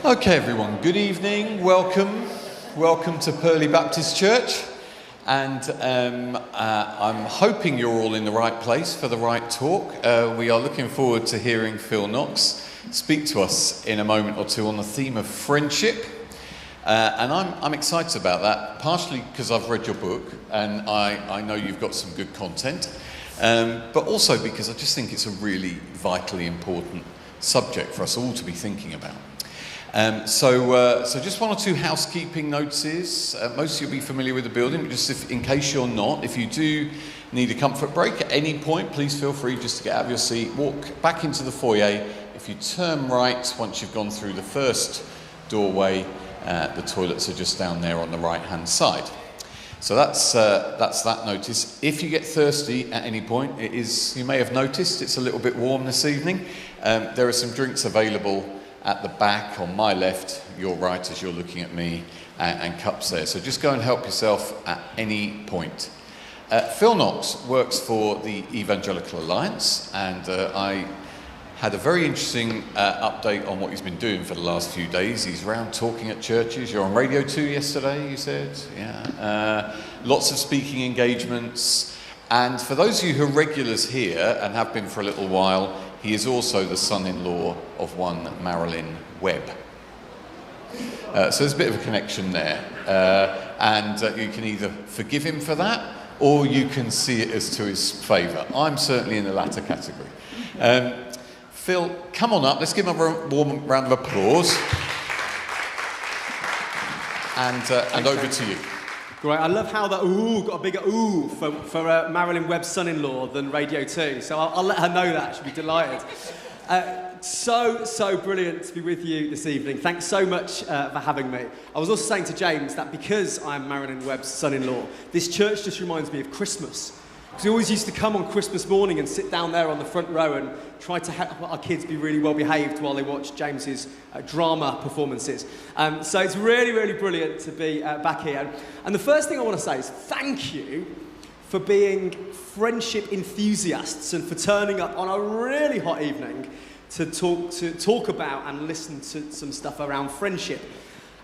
Okay, everyone, good evening, welcome to Purley Baptist Church, and I'm hoping you're all in the right place for the right talk. We are looking forward to hearing Phil Knox speak to us in a moment or two on the theme of friendship, and I'm excited about that, partially because I've read your book and I know you've got some good content, but also because I just think it's a really vitally important subject for us all to be thinking about. So just one or two housekeeping notices. Most of you will be familiar with the building, but just in case you're not, if you do need a comfort break at any point, please feel free just to get out of your seat, walk back into the foyer. If you turn right, once you've gone through the first doorway, the toilets are just down there on the right-hand side. So that's that notice. If you get thirsty at any point, you may have noticed, it's a little bit warm this evening. There are some drinks available at the back on my left, your right as you're looking at me, and cups there. So just go and help yourself at any point. Phil Knox works for the Evangelical Alliance, and I had a very interesting update on what he's been doing for the last few days. He's around talking at churches. You're on Radio 2 yesterday, you said? Yeah. Lots of speaking engagements. And for those of you who are regulars here and have been for a little while, he is also the son-in-law of one Marilyn Webb. So there's a bit of a connection there. And you can either forgive him for that, or you can see it as to his favour. I'm certainly in the latter category. Phil, come on up. Let's give him a warm round of applause. And over to you. Great. I love how the ooh got a bigger ooh for Marilyn Webb's son-in-law than Radio 2. So I'll let her know that. She'll be delighted. So brilliant to be with you this evening. Thanks so much for having me. I was also saying to James that because I'm Marilyn Webb's son-in-law, this church just reminds me of Christmas. Because we always used to come on Christmas morning and sit down there on the front row and try to help our kids be really well behaved while they watch James's drama performances. So it's really, really brilliant to be back here. And the first thing I want to say is thank you for being friendship enthusiasts and for turning up on a really hot evening to talk about and listen to some stuff around friendship.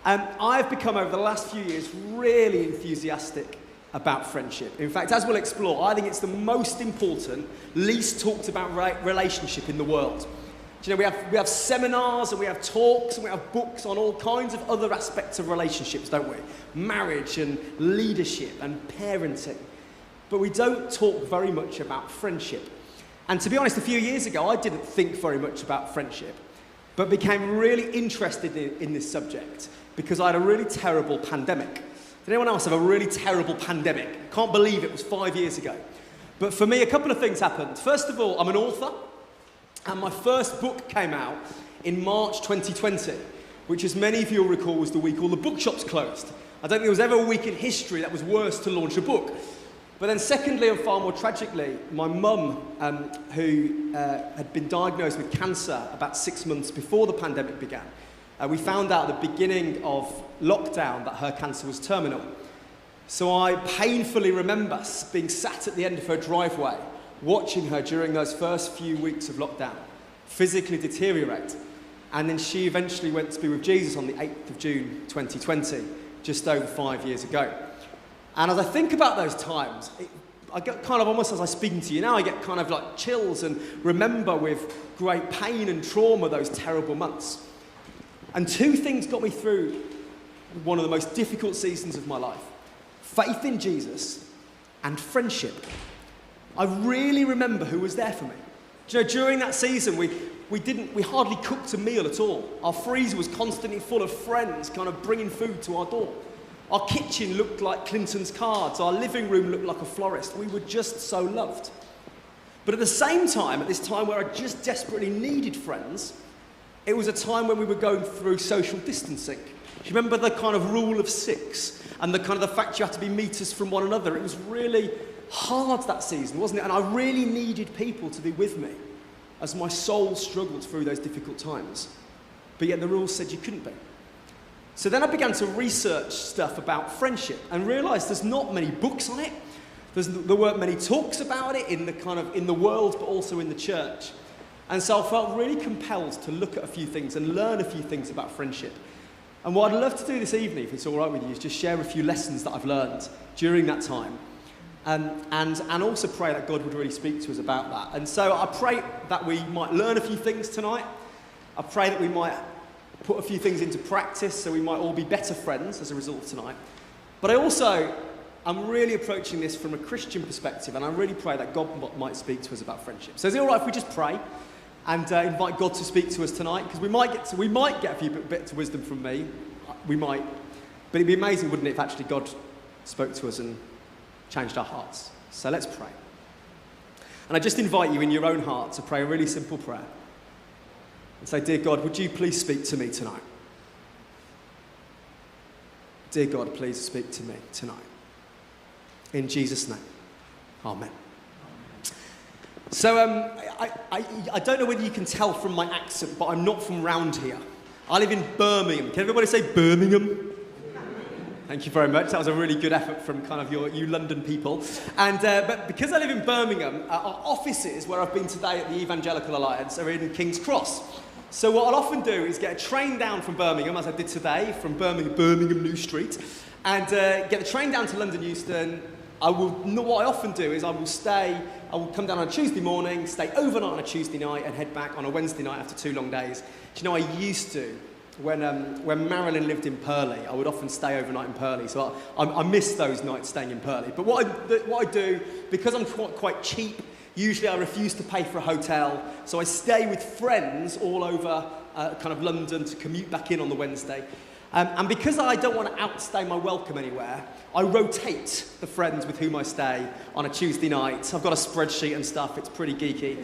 I've become over the last few years really enthusiastic about friendship. In fact, as we'll explore, I think it's the most important, least talked about relationship in the world. Do you know, we have seminars and we have talks and we have books on all kinds of other aspects of relationships, don't we? Marriage and leadership and parenting. But we don't talk very much about friendship. And to be honest, a few years ago, I didn't think very much about friendship, but became really interested in this subject because I had a really terrible pandemic. Did anyone else have a really terrible pandemic? Can't believe it was 5 years ago. But for me, a couple of things happened. First of all, I'm an author, and my first book came out in March 2020, which, as many of you will recall, was the week all the bookshops closed. I don't think there was ever a week in history that was worse to launch a book. But then secondly, and far more tragically, my mum, who had been diagnosed with cancer about 6 months before the pandemic began, we found out at the beginning of lockdown that her cancer was terminal. So I painfully remember being sat at the end of her driveway, watching her during those first few weeks of lockdown, physically deteriorate. And then she eventually went to be with Jesus on the 8th of June 2020, just over 5 years ago. And as I think about those times, I get kind of almost as I'm speaking to you now, I get kind of like chills and remember with great pain and trauma those terrible months. And two things got me through one of the most difficult seasons of my life. Faith in Jesus and friendship. I really remember who was there for me. Do you know, during that season, we hardly cooked a meal at all. Our freezer was constantly full of friends kind of bringing food to our door. Our kitchen looked like Clinton's cards. Our living room looked like a florist. We were just so loved. But at the same time, at this time where I just desperately needed friends, it was a time when we were going through social distancing. Do you remember the kind of rule of 6 and the kind of the fact you had to be meters from one another? It was really hard that season, wasn't it? And I really needed people to be with me as my soul struggled through those difficult times. But yet the rules said you couldn't be. So then I began to research stuff about friendship and realised there's not many books on it. There weren't many talks about it in the world, but also in the church. And so I felt really compelled to look at a few things and learn a few things about friendship. And what I'd love to do this evening, if it's all right with you, is just share a few lessons that I've learned during that time. And also pray that God would really speak to us about that. And so I pray that we might learn a few things tonight. I pray that we might put a few things into practice so we might all be better friends as a result of tonight. But I'm really approaching this from a Christian perspective, and I really pray that God might speak to us about friendship. So is it all right if we just pray and invite God to speak to us tonight? Because we might get a few bits of wisdom from me. We might. But it'd be amazing, wouldn't it, if actually God spoke to us and changed our hearts. So let's pray. And I just invite you in your own heart to pray a really simple prayer. And say, dear God, would you please speak to me tonight? Dear God, please speak to me tonight. In Jesus' name, amen. So I don't know whether you can tell from my accent, but I'm not from round here. I live in Birmingham. Can everybody say Birmingham? Thank you very much. That was a really good effort from kind of you London people. And but because I live in Birmingham, our offices where I've been today at the Evangelical Alliance are in King's Cross. So what I'll often do is get a train down from Birmingham, as I did today, from Birmingham New Street, and get the train down to London Euston. What I often do is I will come down on a Tuesday morning, stay overnight on a Tuesday night, and head back on a Wednesday night after 2 long days. Do you know, I used to, when Marilyn lived in Purley, I would often stay overnight in Purley. So I miss those nights staying in Purley. But what I do, because I'm quite cheap, usually I refuse to pay for a hotel. So I stay with friends all over kind of London to commute back in on the Wednesday. And because I don't want to outstay my welcome anywhere, I rotate the friends with whom I stay on a Tuesday night. I've got a spreadsheet and stuff, it's pretty geeky.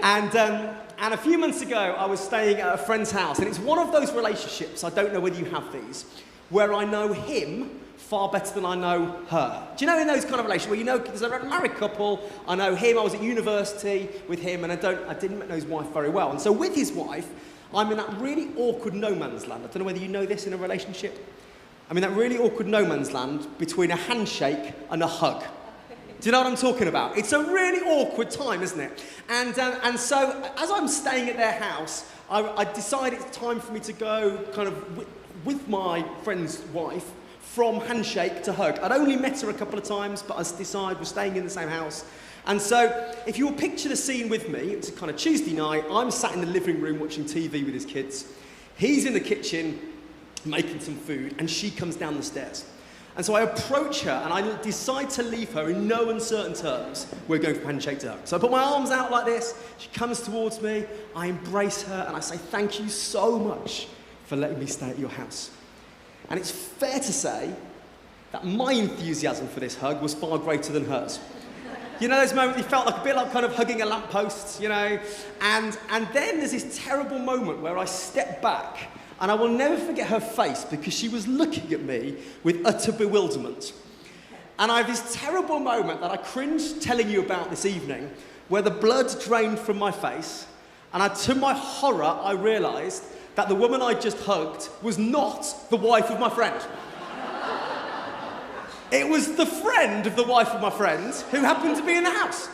And a few months ago, I was staying at a friend's house, and it's one of those relationships, I don't know whether you have these, where I know him far better than I know her. Do you know in those kind of relationships where you know, there's a married couple, I know him, I was at university with him, and I didn't know his wife very well. And so with his wife, I'm in that really awkward no man's land. I don't know whether you know this in a relationship. I'm in that really awkward no man's land between a handshake and a hug. Do you know what I'm talking about? It's a really awkward time, isn't it? And so as I'm staying at their house, I decided it's time for me to go kind of with my friend's wife from handshake to hug. I'd only met her a couple of times, but I decided we're staying in the same house. And so, if you will picture the scene with me, it's a kind of Tuesday night, I'm sat in the living room watching TV with his kids. He's in the kitchen making some food, and she comes down the stairs. And so I approach her, and I decide to leave her in no uncertain terms. We're going from handshake to hug. So I put my arms out like this, she comes towards me, I embrace her, and I say, thank you so much for letting me stay at your house. And it's fair to say that my enthusiasm for this hug was far greater than hers. You know those moments you felt like a bit like kind of hugging a lamppost, you know? And then there's this terrible moment where I step back, and I will never forget her face because she was looking at me with utter bewilderment. And I have this terrible moment that I cringe telling you about this evening, where the blood drained from my face, and to my horror, I realised that the woman I just hugged was not the wife of my friend. It was the friend of the wife of my friend who happened to be in the house.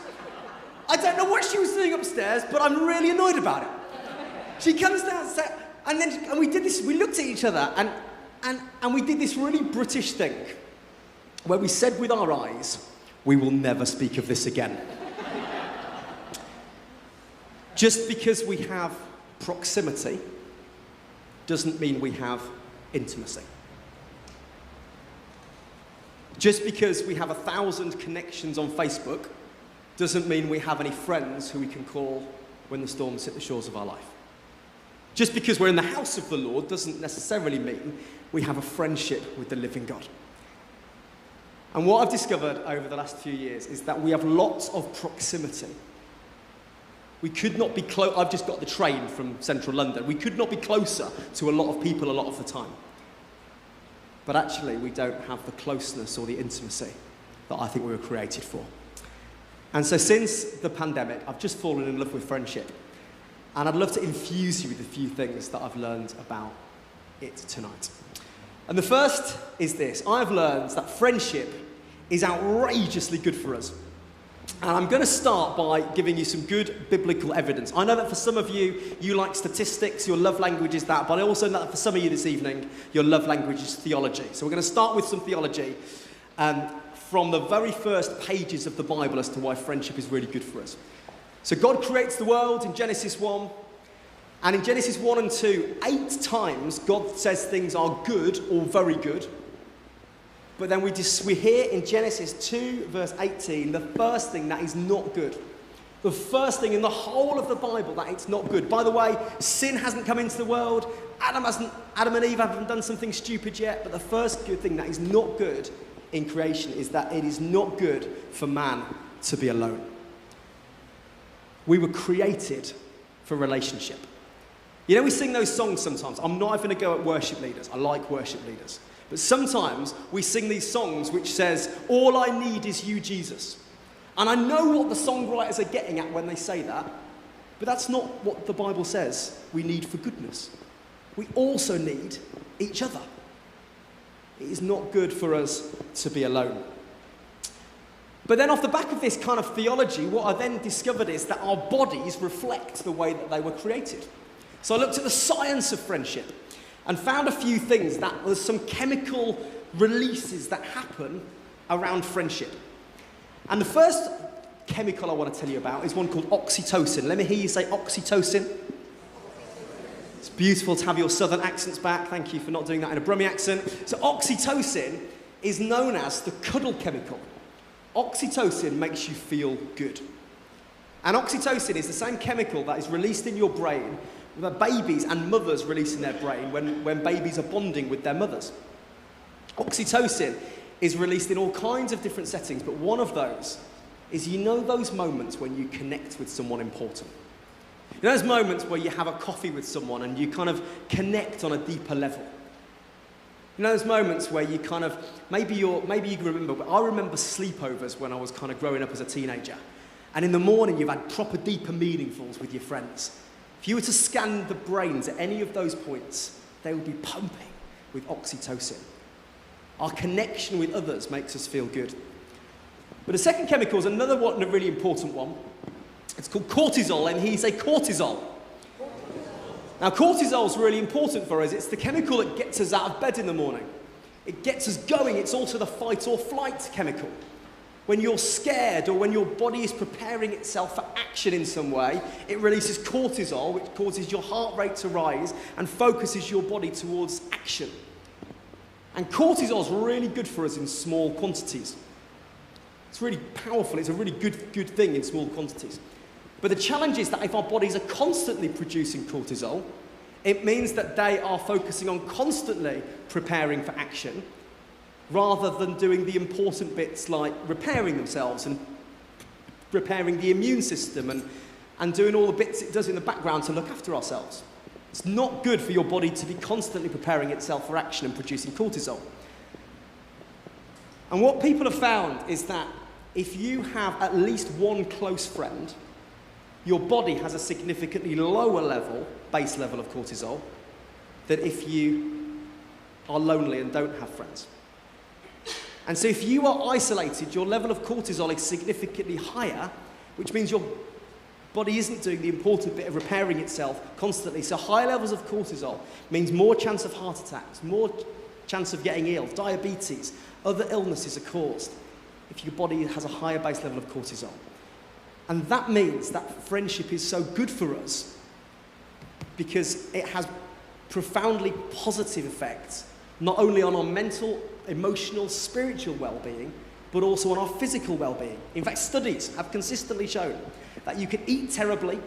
I don't know what she was doing upstairs, but I'm really annoyed about it. She comes downstairs, and we did this, we looked at each other, and we did this really British thing, where we said with our eyes, we will never speak of this again. Just because we have proximity doesn't mean we have intimacy. Just because we have 1,000 connections on Facebook doesn't mean we have any friends who we can call when the storms hit the shores of our life. Just because we're in the house of the Lord doesn't necessarily mean we have a friendship with the living God. And what I've discovered over the last few years is that we have lots of proximity. We could not be close. I've just got the train from central London. We could not be closer to a lot of people a lot of the time. But actually, we don't have the closeness or the intimacy that I think we were created for. And so since the pandemic, I've just fallen in love with friendship. And I'd love to infuse you with a few things that I've learned about it tonight. And the first is this. I've learned that friendship is outrageously good for us. And I'm going to start by giving you some good biblical evidence. I know that for some of you, you like statistics, your love language is that, but I also know that for some of you this evening, your love language is theology. So we're going to start with some theology from the very first pages of the Bible as to why friendship is really good for us. So God creates the world in Genesis 1, and in Genesis 1 and 2, 8 times God says things are good or very good. But then we hear in Genesis 2, verse 18, the first thing that is not good. The first thing in the whole of the Bible that it's not good. By the way, sin hasn't come into the world. Adam and Eve haven't done something stupid yet. But the first good thing that is not good in creation is that it is not good for man to be alone. We were created for relationship. You know, we sing those songs sometimes. I'm not even going to go at worship leaders. I like worship leaders. But sometimes we sing these songs which says, all I need is you, Jesus. And I know what the songwriters are getting at when they say that, but that's not what the Bible says we need for goodness. We also need each other. It is not good for us to be alone. But then off the back of this kind of theology, what I then discovered is that our bodies reflect the way that they were created. So I looked at the science of friendship and found a few things, that there's some chemical releases that happen around friendship. And the first chemical I want to tell you about is one called oxytocin. Let me hear you say oxytocin. It's beautiful to have your southern accents back. Thank you for not doing that in a Brummie accent. So oxytocin is known as the cuddle chemical. Oxytocin makes you feel good. And oxytocin is the same chemical that is released in your brain that babies and mothers release in their brain when babies are bonding with their mothers. Oxytocin is released in all kinds of different settings, but one of those is, you know, those moments when you connect with someone important. You know, those moments where you have a coffee with someone and you kind of connect on a deeper level. You know, those moments where you kind of, maybe you can remember, but I remember sleepovers when I was kind of growing up as a teenager. And in the morning, you've had proper deeper meaningfuls with your friends. If you were to scan the brains at any of those points, they would be pumping with oxytocin. Our connection with others makes us feel good. But the second chemical is another one, a really important one. It's called cortisol, and he's a cortisol. Now, cortisol is really important for us. It's the chemical that gets us out of bed in the morning. It gets us going. It's also the fight or flight chemical. When you're scared or when your body is preparing itself for action in some way, it releases cortisol, which causes your heart rate to rise and focuses your body towards action. And cortisol is really good for us in small quantities. It's really powerful. It's a really good thing in small quantities. But the challenge is that if our bodies are constantly producing cortisol, it means that they are focusing on constantly preparing for action, rather than doing the important bits like repairing themselves and repairing the immune system and doing all the bits it does in the background to look after ourselves. It's not good for your body to be constantly preparing itself for action and producing cortisol. And what people have found is that if you have at least one close friend, your body has a significantly lower base level of cortisol, than if you are lonely and don't have friends. And so if you are isolated, your level of cortisol is significantly higher, which means your body isn't doing the important bit of repairing itself constantly. So high levels of cortisol means more chance of heart attacks, more chance of getting ill, diabetes, other illnesses are caused if your body has a higher base level of cortisol. And that means that friendship is so good for us because it has profoundly positive effects, not only on our mental, emotional, spiritual well-being, but also on our physical well-being. In fact, studies have consistently shown that you can eat terribly,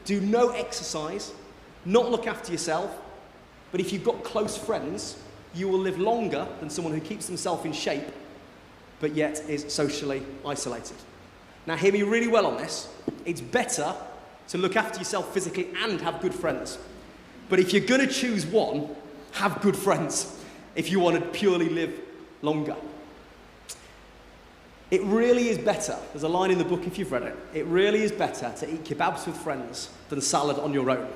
do no exercise, not look after yourself, but if you've got close friends, you will live longer than someone who keeps themselves in shape, but yet is socially isolated. Now, hear me really well on this. It's better to look after yourself physically and have good friends. But if you're going to choose one, have good friends if you want to purely live longer. It really is better, there's a line in the book if you've read it, it really is better to eat kebabs with friends than salad on your own.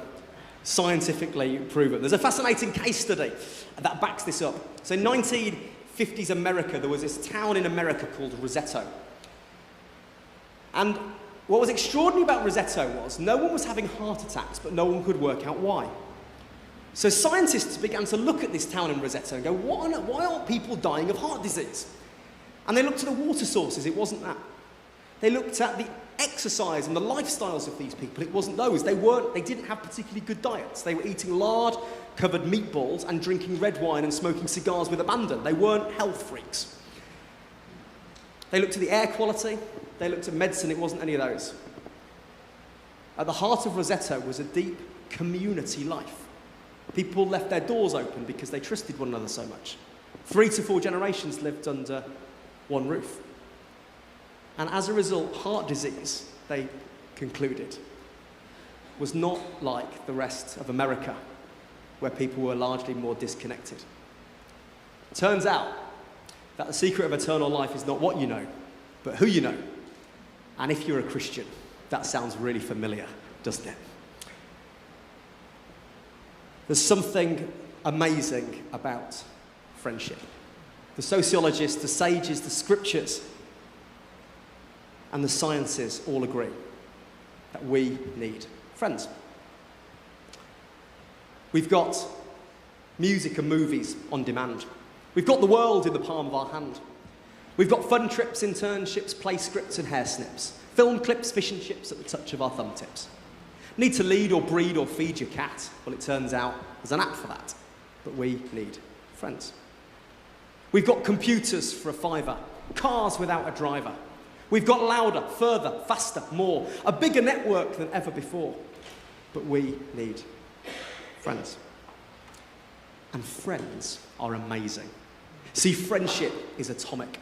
Scientifically proven. There's a fascinating case study that backs this up. So in 1950s America, there was this town in America called Roseto. And what was extraordinary about Rosetto was no one was having heart attacks, but no one could work out why. So scientists began to look at this town in Rosetto and go, why aren't people dying of heart disease? And they looked at the water sources. It wasn't that. They looked at the exercise and the lifestyles of these people. It wasn't those. They didn't have particularly good diets. They were eating lard-covered meatballs and drinking red wine and smoking cigars with abandon. They weren't health freaks. They looked at the air quality. They looked at medicine. It wasn't any of those. At the heart of Rosetto was a deep community life. People left their doors open because they trusted one another so much. 3 to 4 generations lived under one roof. And as a result, heart disease, they concluded, was not like the rest of America, where people were largely more disconnected. Turns out that the secret of eternal life is not what you know, but who you know. And if you're a Christian, that sounds really familiar, doesn't it? There's something amazing about friendship. The sociologists, the sages, the scriptures, and the sciences all agree that we need friends. We've got music and movies on demand. We've got the world in the palm of our hand. We've got fun trips, internships, play scripts and hair snips, film clips, fish and chips at the touch of our thumb tips. Need to lead or breed or feed your cat? Well, it turns out there's an app for that. But we need friends. We've got computers for a fiver, cars without a driver. We've got louder, further, faster, more, a bigger network than ever before. But we need friends. And friends are amazing. See, friendship is atomic.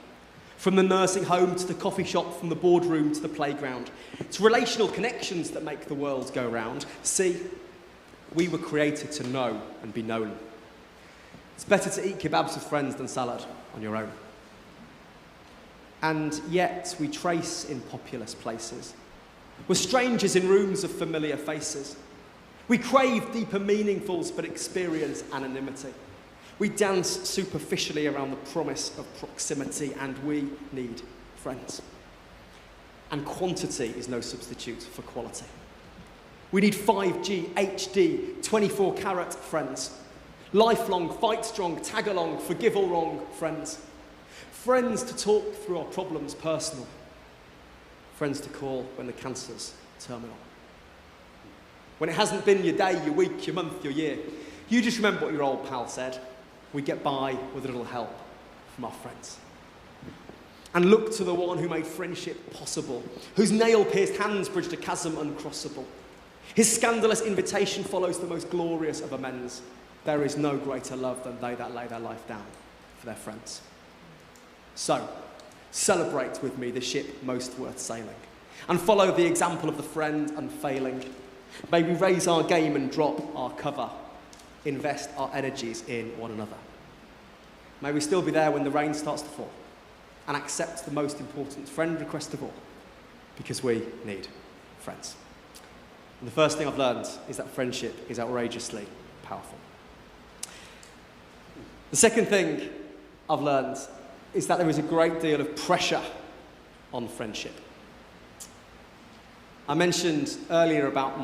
From the nursing home to the coffee shop, from the boardroom to the playground. It's relational connections that make the world go round. See, we were created to know and be known. It's better to eat kebabs with friends than salad on your own. And yet we trace in populous places. We're strangers in rooms of familiar faces. We crave deeper meaningfuls but experience anonymity. We dance superficially around the promise of proximity, and we need friends. And quantity is no substitute for quality. We need 5G, HD, 24-carat friends. Lifelong, fight strong, tag along, forgive all wrong friends. Friends to talk through our problems personal. Friends to call when the cancer's terminal. When it hasn't been your day, your week, your month, your year, you just remember what your old pal said. We get by with a little help from our friends. And look to the one who made friendship possible, whose nail-pierced hands bridged a chasm uncrossable. His scandalous invitation follows the most glorious of amends. There is no greater love than they that lay their life down for their friends. So, celebrate with me the ship most worth sailing, and follow the example of the friend unfailing. May we raise our game and drop our cover, invest our energies in one another. May we still be there when the rain starts to fall, and accept the most important friend request of all, because we need friends. And the first thing I've learned is that friendship is outrageously powerful. The second thing I've learned is that there is a great deal of pressure on friendship. I mentioned earlier about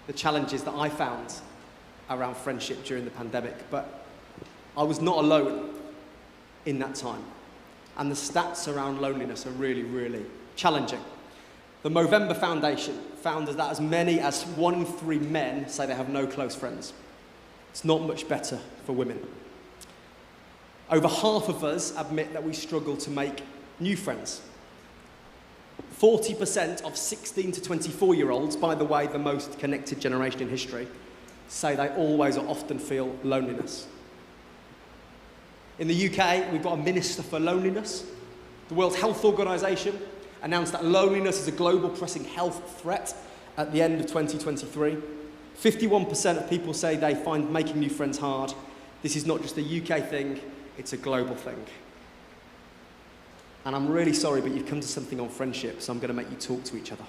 the challenges that I found around friendship during the pandemic, but I was not alone in that time. And the stats around loneliness are really, really challenging. The Movember Foundation found that as many as 1 in 3 men say they have no close friends. It's not much better for women. Over half of us admit that we struggle to make new friends. 40% of 16 to 24-year-olds, by the way, the most connected generation in history, say they always or often feel loneliness. In the UK, we've got a Minister for Loneliness. The World Health Organization announced that loneliness is a global pressing health threat at the end of 2023. 51% of people say they find making new friends hard. This is not just a UK thing, it's a global thing. And I'm really sorry, but you've come to something on friendship, so I'm going to make you talk to each other.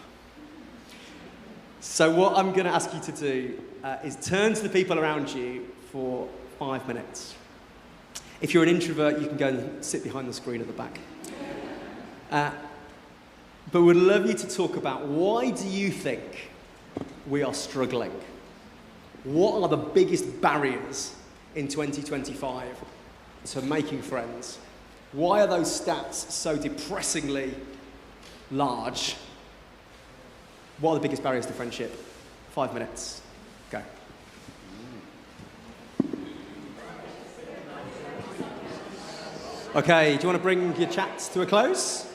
So what I'm going to ask you to do is turn to the people around you for 5 minutes. If you're an introvert, you can go and sit behind the screen at the back. but we'd love you to talk about why do you think we are struggling? What are the biggest barriers in 2025 to making friends? Why are those stats so depressingly large? What are the biggest barriers to friendship? 5 minutes. Go. Okay, do you want to bring your chats to a close?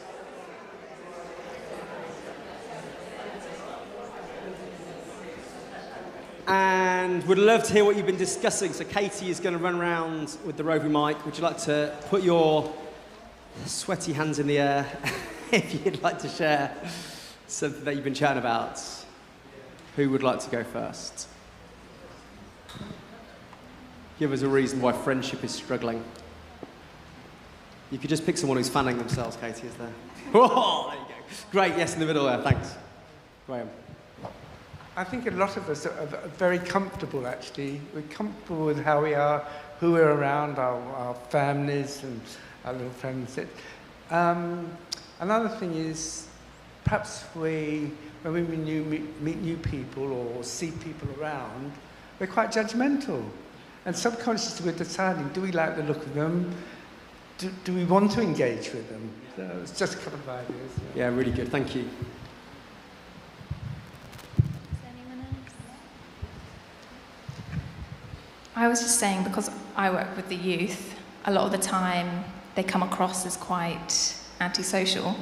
And we'd love to hear what you've been discussing. So Katie is going to run around with the roving mic. Would you like to put your sweaty hands in the air if you'd like to share something that you've been chatting about? Who would like to go first? Give us a reason why friendship is struggling. You could just pick someone who's fanning themselves, Katie, is there? Oh, there you go. Great, yes, in the middle there, thanks. Graham. I think a lot of us are very comfortable, actually. We're comfortable with how we are, who we're around, our families and our little friends. Another thing is, perhaps when we meet new people or see people around, we're quite judgmental. And subconsciously we're deciding, do we like the look of them? Do we want to engage with them? So it's just a couple of ideas. Yeah, really good, thank you. I was just saying, because I work with the youth, a lot of the time they come across as quite antisocial.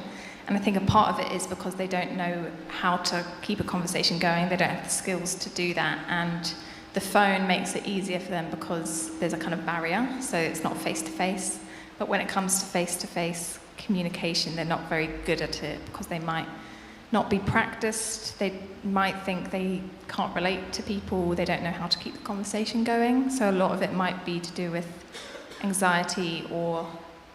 And I think a part of it is because they don't know how to keep a conversation going. They don't have the skills to do that. And the phone makes it easier for them because there's a kind of barrier, so it's not face-to-face. But when it comes to face-to-face communication, they're not very good at it because they might not be practiced. They might think they can't relate to people. They don't know how to keep the conversation going. So a lot of it might be to do with anxiety or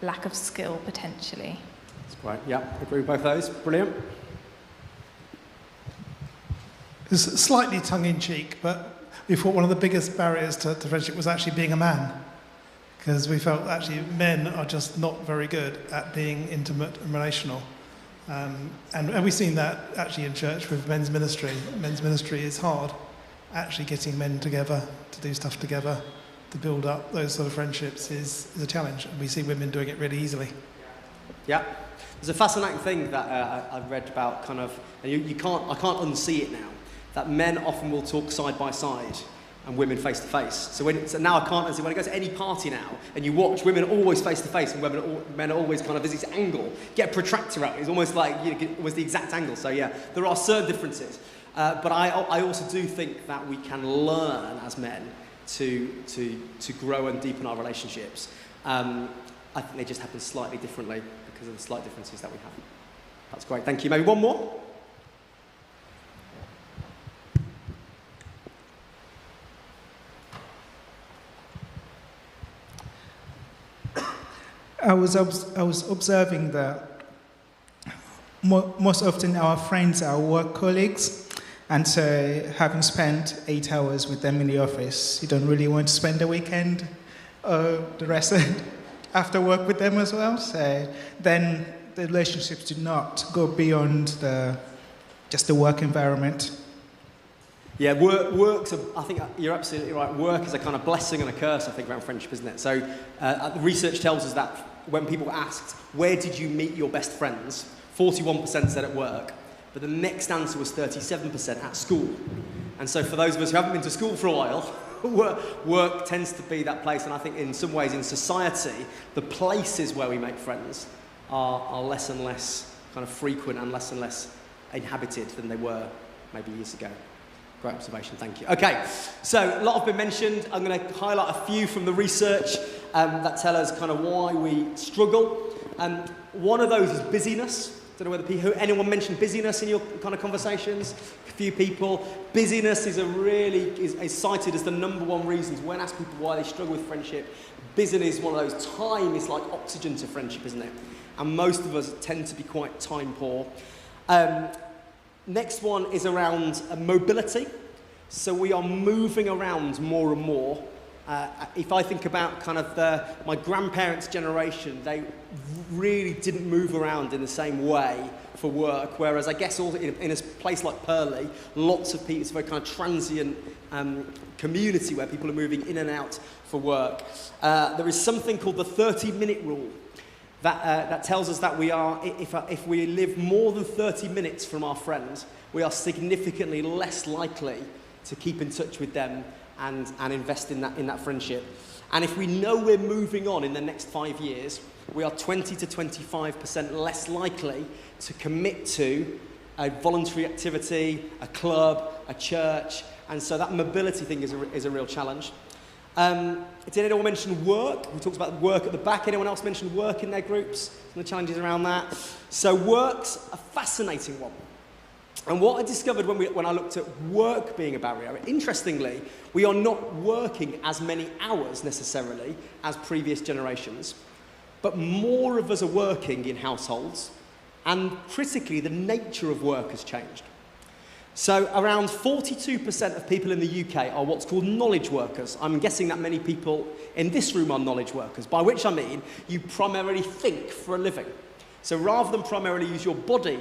lack of skill, potentially. That's right, yeah, agree with both those. Brilliant. It's slightly tongue-in-cheek, but we thought one of the biggest barriers to friendship was actually being a man. Because we felt actually men are just not very good at being intimate and relational. And we've seen that actually in church with men's ministry. Men's ministry is hard. Actually getting men together to do stuff together, to build up those sort of friendships is a challenge. And we see women doing it really easily. Yeah. There's a fascinating thing that I've read about kind of, and I can't unsee it now, that men often will talk side by side and women face to face. So now I can't unsee, when I go to any party now and you watch women always face to face and men are always kind of, there's this angle, get a protractor out, it's almost like, it was the exact angle. So yeah, there are certain differences. But I also do think that we can learn as men to grow and deepen our relationships. I think they just happen slightly differently because of the slight differences that we have. That's great, thank you. Maybe one more? I was observing that most often our friends are work colleagues, and so having spent 8 hours with them in the office, you don't really want to spend the weekend or the rest after work with them as well. So then the relationships do not go beyond just the work environment. Yeah, I think you're absolutely right. Work is a kind of blessing and a curse, I think, around friendship, isn't it? So the research tells us that when people asked, where did you meet your best friends? 41% said at work, but the next answer was 37% at school. And so for those of us who haven't been to school for a while, work tends to be that place. And I think in some ways in society, the places where we make friends are less and less kind of frequent and less inhabited than they were maybe years ago. Great observation, thank you. Okay, so a lot have been mentioned. I'm going to highlight a few from the research that tell us kind of why we struggle. One of those is busyness. Don't know whether anyone mentioned busyness in your kind of conversations. A few people. Busyness is is cited as the #1 reasons when asked people why they struggle with friendship. Busyness is one of those. Time is like oxygen to friendship, isn't it? And most of us tend to be quite time poor. Next one is around mobility. So we are moving around more and more. If I think about kind of my grandparents' generation, they really didn't move around in the same way for work, whereas I guess all in a place like Purley, lots of people, it's a very kind of transient community where people are moving in and out for work. There is something called the 30-minute rule that tells us that if we live more than 30 minutes from our friends, we are significantly less likely to keep in touch with them and invest in that friendship. And if we know we're moving on in the next 5 years, we are 20 to 25% less likely to commit to a voluntary activity, a club, a church, and so that mobility thing is a real challenge. Did anyone mention work? We talked about work at the back. Anyone else mention work in their groups? Some of the challenges around that. So work's a fascinating one. And what I discovered when I looked at work being a barrier, interestingly, we are not working as many hours necessarily as previous generations, but more of us are working in households, and critically, the nature of work has changed. So around 42% of people in the UK are what's called knowledge workers. I'm guessing that many people in this room are knowledge workers, by which I mean you primarily think for a living. So rather than primarily use your body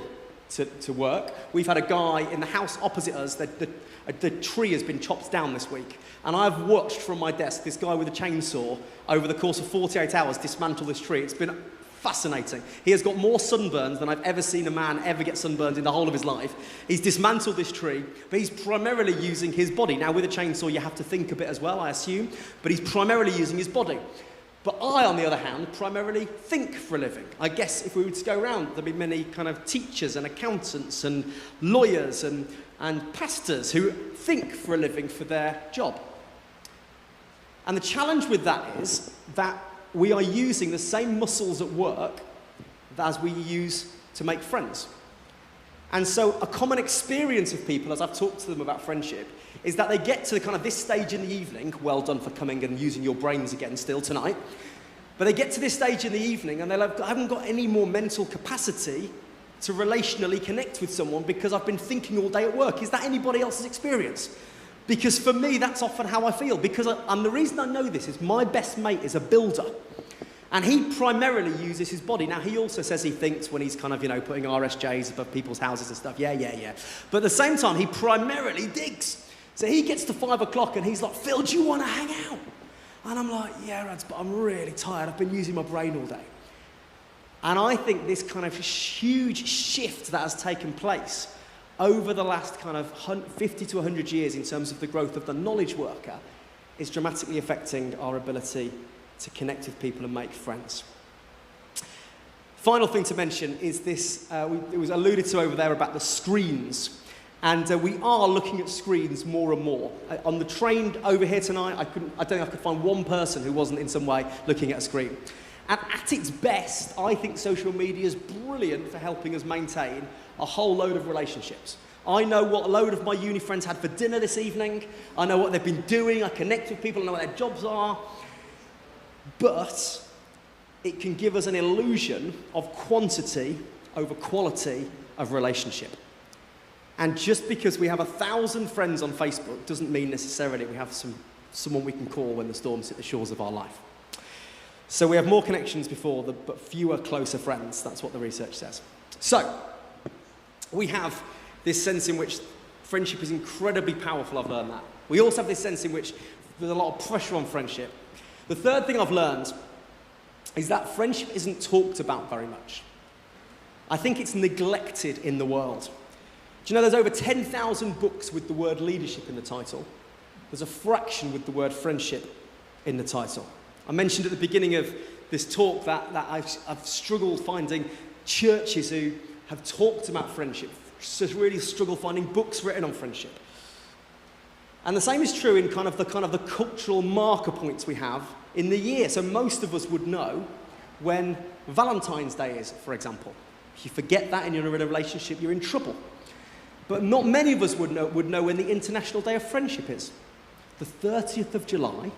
to work, we've had a guy in the house opposite us, the tree has been chopped down this week, and I've watched from my desk this guy with a chainsaw over the course of 48 hours dismantle this tree. It's been fascinating. He has got more sunburns than I've ever seen a man ever get sunburned in the whole of his life. He's dismantled this tree, but he's primarily using his body. Now, with a chainsaw, you have to think a bit as well, I assume, but he's primarily using his body. But I, on the other hand, primarily think for a living. I guess if we were to go around, there'd be many kind of teachers and accountants and lawyers and pastors who think for a living for their job. And the challenge with that is that we are using the same muscles at work as we use to make friends. And so a common experience of people, as I've talked to them about friendship, is that they get to kind of this stage in the evening, well done for coming and using your brains again still tonight, but they get to this stage in the evening and they're like, I haven't got any more mental capacity to relationally connect with someone because I've been thinking all day at work. Is that anybody else's experience? Because for me, that's often how I feel. And the reason I know this is my best mate is a builder. And he primarily uses his body. Now, he also says he thinks when he's kind of, putting RSJs above people's houses and stuff. Yeah. But at the same time, he primarily digs. So he gets to 5 o'clock and he's like, Phil, do you want to hang out? And I'm like, yeah, Rads, but I'm really tired. I've been using my brain all day. And I think this kind of huge shift that has taken place over the last kind of 50 to 100 years in terms of the growth of the knowledge worker is dramatically affecting our ability to connect with people and make friends. Final thing to mention is this, it was alluded to over there about the screens. And we are looking at screens more and more. On the train over here tonight, I don't think I could find one person who wasn't in some way looking at a screen. And at its best, I think social media is brilliant for helping us maintain a whole load of relationships. I know what a load of my uni friends had for dinner this evening. I know what they've been doing. I connect with people. I know what their jobs are. But it can give us an illusion of quantity over quality of relationship. And just because we have 1,000 friends on Facebook doesn't mean necessarily we have someone we can call when the storms hit the shores of our life. So we have more connections before, but fewer closer friends. That's what the research says. So we have this sense in which friendship is incredibly powerful. I've learned that. We also have this sense in which there's a lot of pressure on friendship. The third thing I've learned is that friendship isn't talked about very much. I think it's neglected in the world. Do you know there's over 10,000 books with the word leadership in the title? There's a fraction with the word friendship in the title. I mentioned at the beginning of this talk that I've struggled finding churches who have talked about friendship, so really struggle finding books written on friendship. And the same is true in kind of the cultural marker points we have in the year. So most of us would know when Valentine's Day is, for example. If you forget that and you're in a relationship, you're in trouble. But not many of us would know when the International Day of Friendship is. The 30th of July.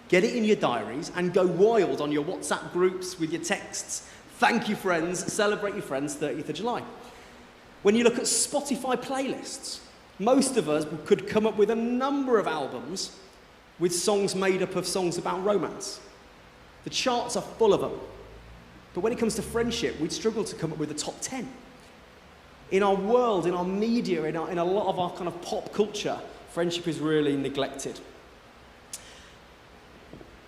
Get it in your diaries and go wild on your WhatsApp groups with your texts. Thank you, friends. Celebrate your friends, 30th of July. When you look at Spotify playlists, most of us could come up with a number of albums with songs made up of songs about romance. The charts are full of them. But when it comes to friendship, we'd struggle to come up with a top 10. in our world, in our media, in a lot of our kind of pop culture, friendship is really neglected.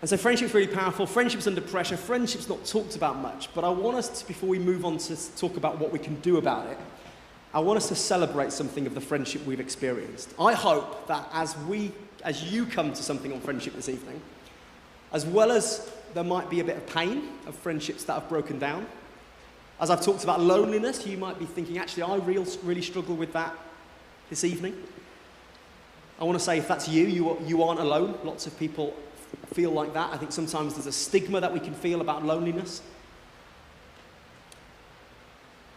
And so friendship's really powerful, friendship's under pressure, friendship's not talked about much, but I want us to, before we move on to talk about what we can do about it, I want us to celebrate something of the friendship we've experienced. I hope that as you come to something on friendship this evening, as well as there might be a bit of pain of friendships that have broken down, as I've talked about loneliness, you might be thinking, actually, I really struggle with that this evening. I want to say, if that's you aren't alone. Lots of people feel like that. I think sometimes there's a stigma that we can feel about loneliness.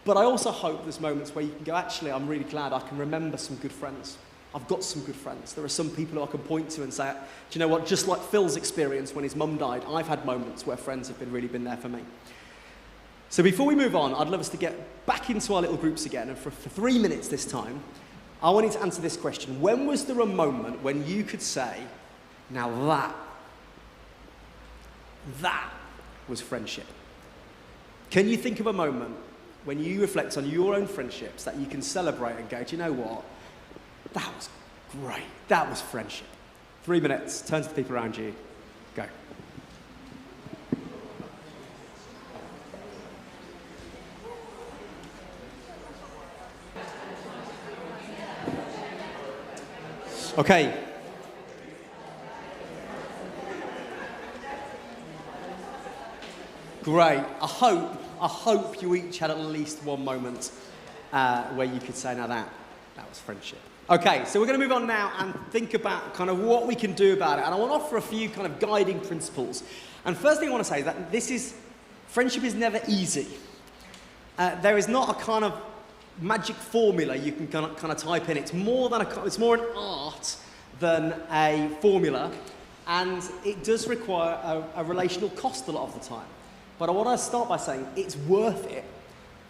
But I also hope there's moments where you can go, actually, I'm really glad I can remember some good friends. I've got some good friends. There are some people who I can point to and say, do you know what, just like Phil's experience when his mum died, I've had moments where friends have really been there for me. So before we move on, I'd love us to get back into our little groups again, and for 3 minutes this time, I want you to answer this question. When was there a moment when you could say, now that was friendship? Can you think of a moment when you reflect on your own friendships that you can celebrate and go, do you know what? That was great. That was friendship. 3 minutes. Turn to the people around you. Go. Okay. Great. I hope you each had at least one moment where you could say, now that was friendship. Okay, so we're going to move on now and think about kind of what we can do about it. And I want to offer a few kind of guiding principles. And first thing I want to say is that friendship is never easy. There is not a kind of magic formula you can kind of type in. It's more an art than a formula, and it does require a relational cost a lot of the time. But I want to start by saying it's worth it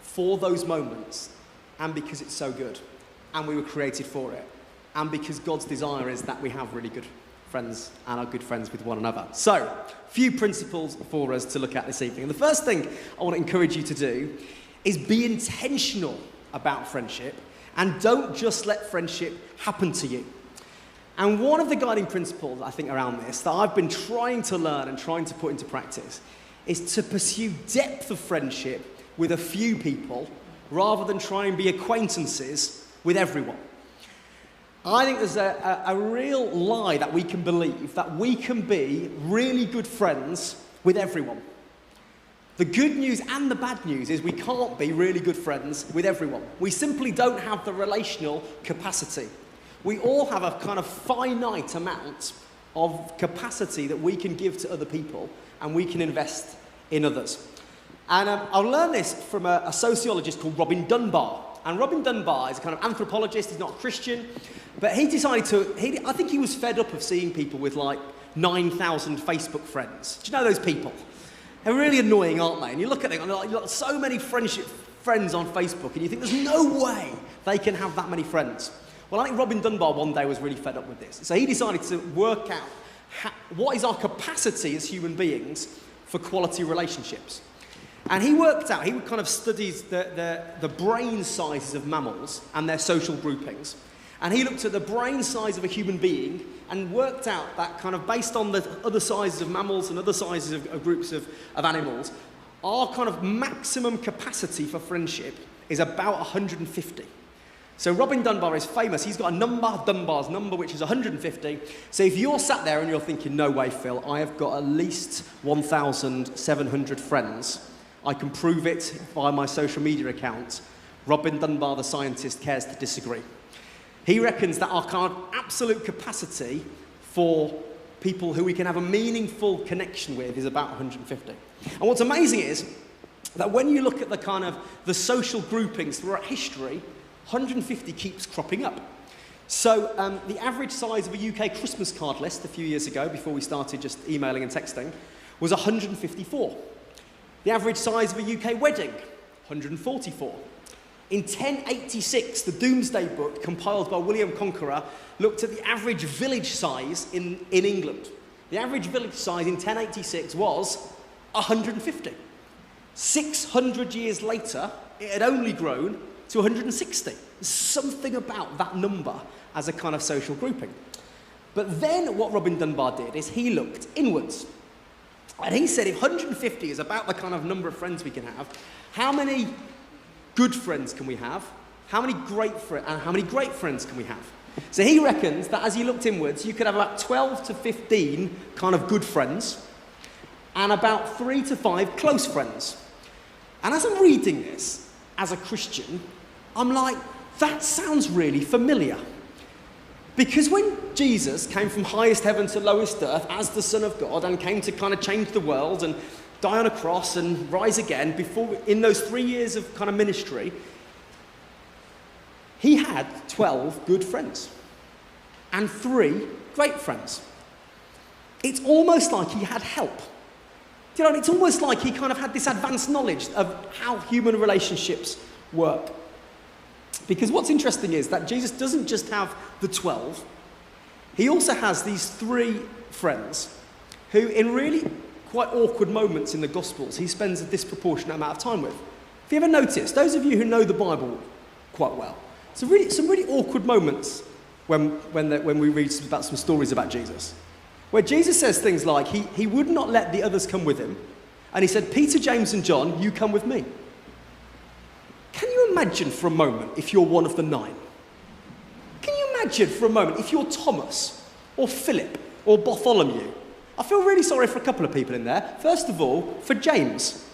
for those moments, and because it's so good, and we were created for it, and because God's desire is that we have really good friends and are good friends with one another. So, a few principles for us to look at this evening. And the first thing I want to encourage you to do is be intentional about friendship, and don't just let friendship happen to you. And one of the guiding principles, I think, around this that I've been trying to learn and trying to put into practice is to pursue depth of friendship with a few people rather than try and be acquaintances with everyone. I think there's a real lie that we can believe that we can be really good friends with everyone. The good news and the bad news is we can't be really good friends with everyone. We simply don't have the relational capacity. We all have a kind of finite amount of capacity that we can give to other people, and we can invest in others. And I've learned this from a sociologist called Robin Dunbar. And Robin Dunbar is a kind of anthropologist. He's not a Christian, but he decided I think he was fed up of seeing people with like 9,000 Facebook friends. Do you know those people? They're really annoying, aren't they? And you look at them, and you've got so many friends on Facebook, and you think there's no way they can have that many friends. Well, I think Robin Dunbar one day was really fed up with this. So he decided to work out what is our capacity as human beings for quality relationships. And he worked out, he kind of studies the brain sizes of mammals and their social groupings. And he looked at the brain size of a human being and worked out that kind of based on the other sizes of mammals and other sizes of groups of animals, our kind of maximum capacity for friendship is about 150. So Robin Dunbar is famous. He's got a number, Dunbar's number, which is 150. So if you're sat there and you're thinking, no way, Phil, I have got at least 1,700 friends. I can prove it via my social media account. Robin Dunbar, the scientist, cares to disagree. He reckons that our kind of absolute capacity for people who we can have a meaningful connection with is about 150. And what's amazing is that when you look at the social groupings throughout history, 150 keeps cropping up. So the average size of a UK Christmas card list a few years ago, before we started just emailing and texting, was 154. The average size of a UK wedding, 144. In 1086, the Domesday Book, compiled by William Conqueror, looked at the average village size in England. The average village size in 1086 was 150. 600 years later, it had only grown to 160. There's something about that number as a kind of social grouping. But then what Robin Dunbar did is he looked inwards. And he said if 150 is about the kind of number of friends we can have, how many good friends can we have? How many great friends can we have? So he reckons that as you looked inwards, you could have about 12 to 15 kind of good friends and about 3 to 5 close friends. And as I'm reading this, as a Christian, I'm like, that sounds really familiar. Because when Jesus came from highest heaven to lowest earth as the Son of God and came to kind of change the world and die on a cross and rise again, in those 3 years of kind of ministry, he had 12 good friends and 3 great friends. It's almost like he had help. You know, it's almost like he kind of had this advanced knowledge of how human relationships work. Because what's interesting is that Jesus doesn't just have the 12, he also has these 3 friends who, in really quite awkward moments in the Gospels, he spends a disproportionate amount of time with. Have you ever noticed, those of you who know the Bible quite well, some really awkward moments when we read about some stories about Jesus, where Jesus says things like, he would not let the others come with him, and he said, Peter, James and John, you come with me. Can you imagine for a moment if you're one of the 9? Can you imagine for a moment if you're Thomas, or Philip, or Bartholomew? I feel really sorry for a couple of people in there. First of all, for James,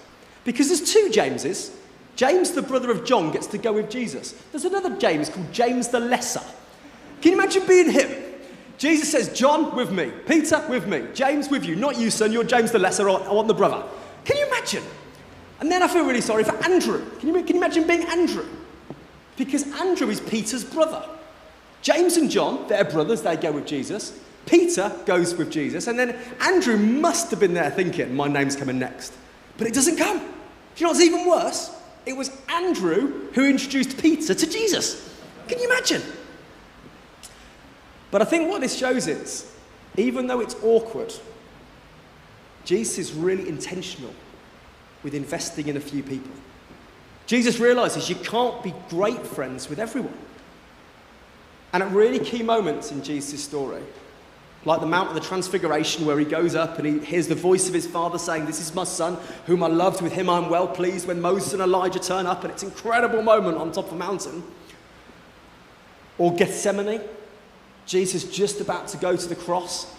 because there's 2 Jameses. James, the brother of John, gets to go with Jesus. There's another James called James the Lesser. Can you imagine being him? Jesus says, John, with me. Peter, with me. James, with you. Not you, son. You're James the Lesser. I want the brother. Can you imagine? And then I feel really sorry for Andrew. Can you imagine being Andrew? Because Andrew is Peter's brother. James and John, they're brothers. They go with Jesus. Peter goes with Jesus. And then Andrew must have been there thinking, my name's coming next. But it doesn't come. Do you know what's even worse? It was Andrew who introduced Peter to Jesus. Can you imagine? But I think what this shows is, even though it's awkward, Jesus is really intentional with investing in a few people. Jesus realizes you can't be great friends with everyone. And at really key moments in Jesus' story, like the Mount of the Transfiguration where he goes up and he hears the voice of his Father saying, this is my Son, whom I loved, with him I'm well pleased, when Moses and Elijah turn up and it's an incredible moment on top of a mountain. Or Gethsemane, Jesus just about to go to the cross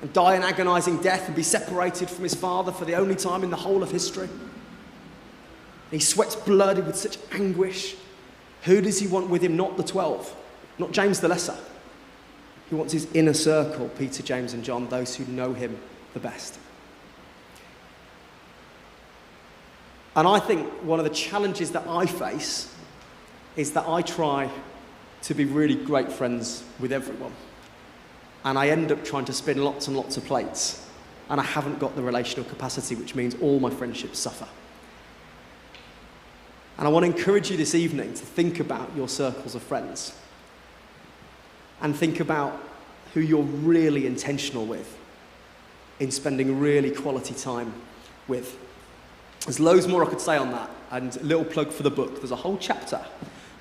and die an agonizing death and be separated from his Father for the only time in the whole of history. He sweats blood with such anguish. Who does he want with him? Not the 12, not James the Lesser. He wants his inner circle, Peter, James and John, those who know him the best. And I think one of the challenges that I face is that I try to be really great friends with everyone. And I end up trying to spin lots and lots of plates. And I haven't got the relational capacity, which means all my friendships suffer. And I want to encourage you this evening to think about your circles of friends. And think about who you're really intentional with in spending really quality time with. There's loads more I could say on that, and a little plug for the book. There's a whole chapter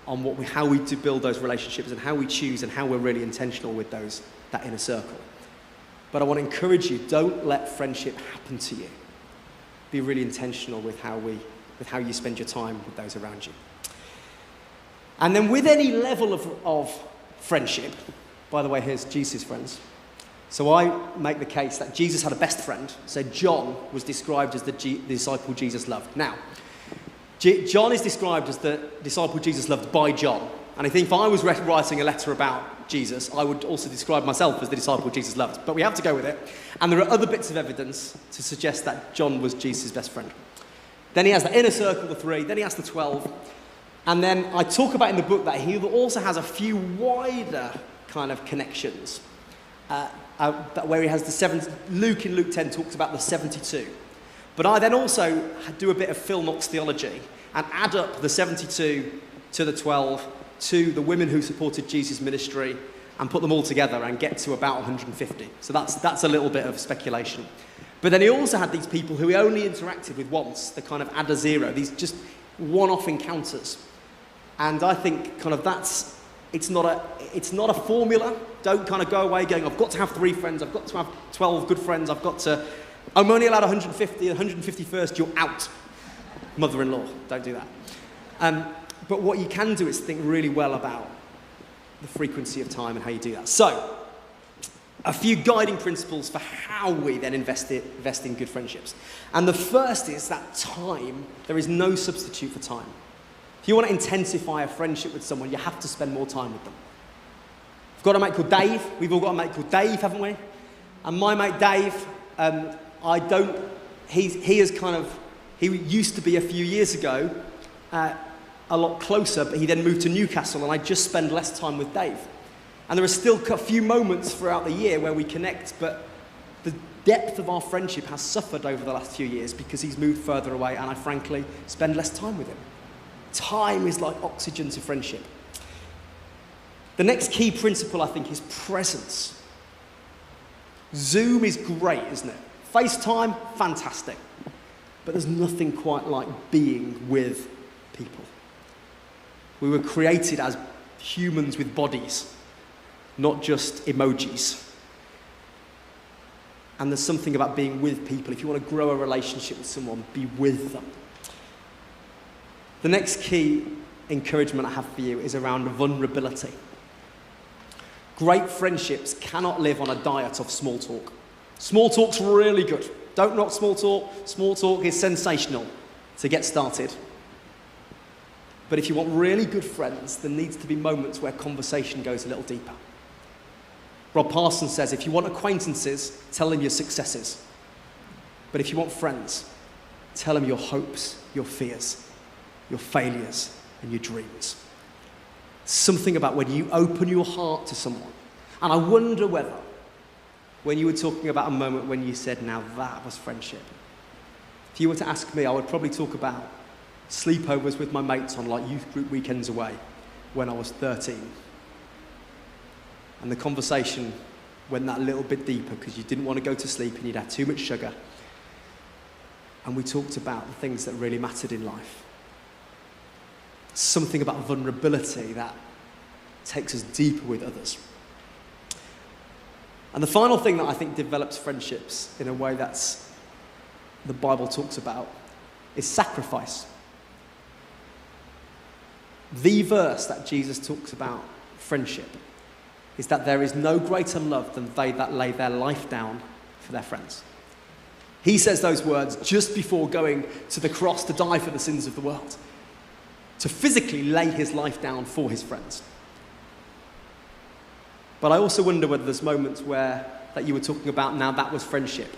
on how we do build those relationships and how we choose and how we're really intentional with that inner circle. But I want to encourage you, don't let friendship happen to you. Be really intentional with how you spend your time with those around you. And then with any level of friendship, by the way, here's Jesus' friends. So I make the case that Jesus had a best friend. So John was described as the disciple Jesus loved. Now, John is described as the disciple Jesus loved by John. And I think if I was writing a letter about Jesus, I would also describe myself as the disciple Jesus loved. But we have to go with it. And there are other bits of evidence to suggest that John was Jesus' best friend. Then he has the inner circle, the 3. Then he has the 12. And then I talk about in the book that he also has a few wider kind of connections. Where he has the 7, Luke in Luke 10 talks about the 72. But I then also do a bit of Phil Knox theology and add up the 72 to the 12 to the women who supported Jesus' ministry and put them all together and get to about 150. So that's a little bit of speculation. But then he also had these people who he only interacted with once, the kind of add a zero, these just one-off encounters. And I think kind of it's not a formula. Don't kind of go away going, I've got to have 3 friends, I've got to have 12 good friends, I'm only allowed 150, 151st, you're out. Mother-in-law, don't do that. But what you can do is think really well about the frequency of time and how you do that. So, a few guiding principles for how we then invest in good friendships. And the first is that time, there is no substitute for time. If you want to intensify a friendship with someone, you have to spend more time with them. I've got a mate called Dave. We've all got a mate called Dave, haven't we? And my mate Dave, he used to be a few years ago a lot closer, but he then moved to Newcastle, and I just spend less time with Dave. And there are still a few moments throughout the year where we connect, but the depth of our friendship has suffered over the last few years because he's moved further away, and I frankly spend less time with him. Time is like oxygen to friendship. The next key principle, I think, is presence. Zoom is great, isn't it? FaceTime, fantastic. But there's nothing quite like being with people. We were created as humans with bodies, not just emojis. And there's something about being with people. If you want to grow a relationship with someone, be with them. The next key encouragement I have for you is around vulnerability. Great friendships cannot live on a diet of small talk. Small talk's really good. Don't knock small talk. Small talk is sensational to get started. But if you want really good friends, there needs to be moments where conversation goes a little deeper. Rob Parsons says, if you want acquaintances, tell them your successes. But if you want friends, tell them your hopes, your fears, your failures, and your dreams. Something about when you open your heart to someone. And I wonder whether, when you were talking about a moment when you said, now that was friendship. If you were to ask me, I would probably talk about sleepovers with my mates on like youth group weekends away when I was 13. And the conversation went that little bit deeper because you didn't want to go to sleep and you'd had too much sugar. And we talked about the things that really mattered in life. Something about vulnerability that takes us deeper with others. And the final thing that I think develops friendships in a way that's the Bible talks about is sacrifice. The verse that Jesus talks about friendship is that there is no greater love than they that lay their life down for their friends. He says those words just before going to the cross to die for the sins of the world, to physically lay his life down for his friends. But I also wonder whether there's moments where, that you were talking about now, that was friendship,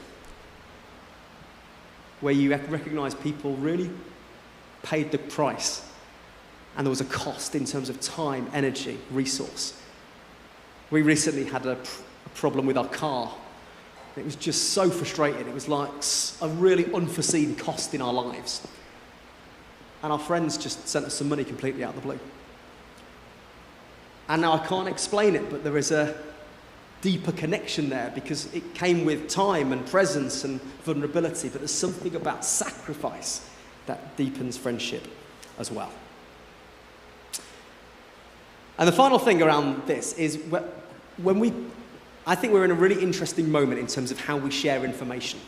where you recognise people really paid the price and there was a cost in terms of time, energy, resource. We recently had a problem with our car. It was just so frustrating. It was like a really unforeseen cost in our lives. And our friends just sent us some money completely out of the blue. And now I can't explain it, but there is a deeper connection there because it came with time and presence and vulnerability, but there's something about sacrifice that deepens friendship as well. And the final thing around this is I think we're in a really interesting moment in terms of how we share information.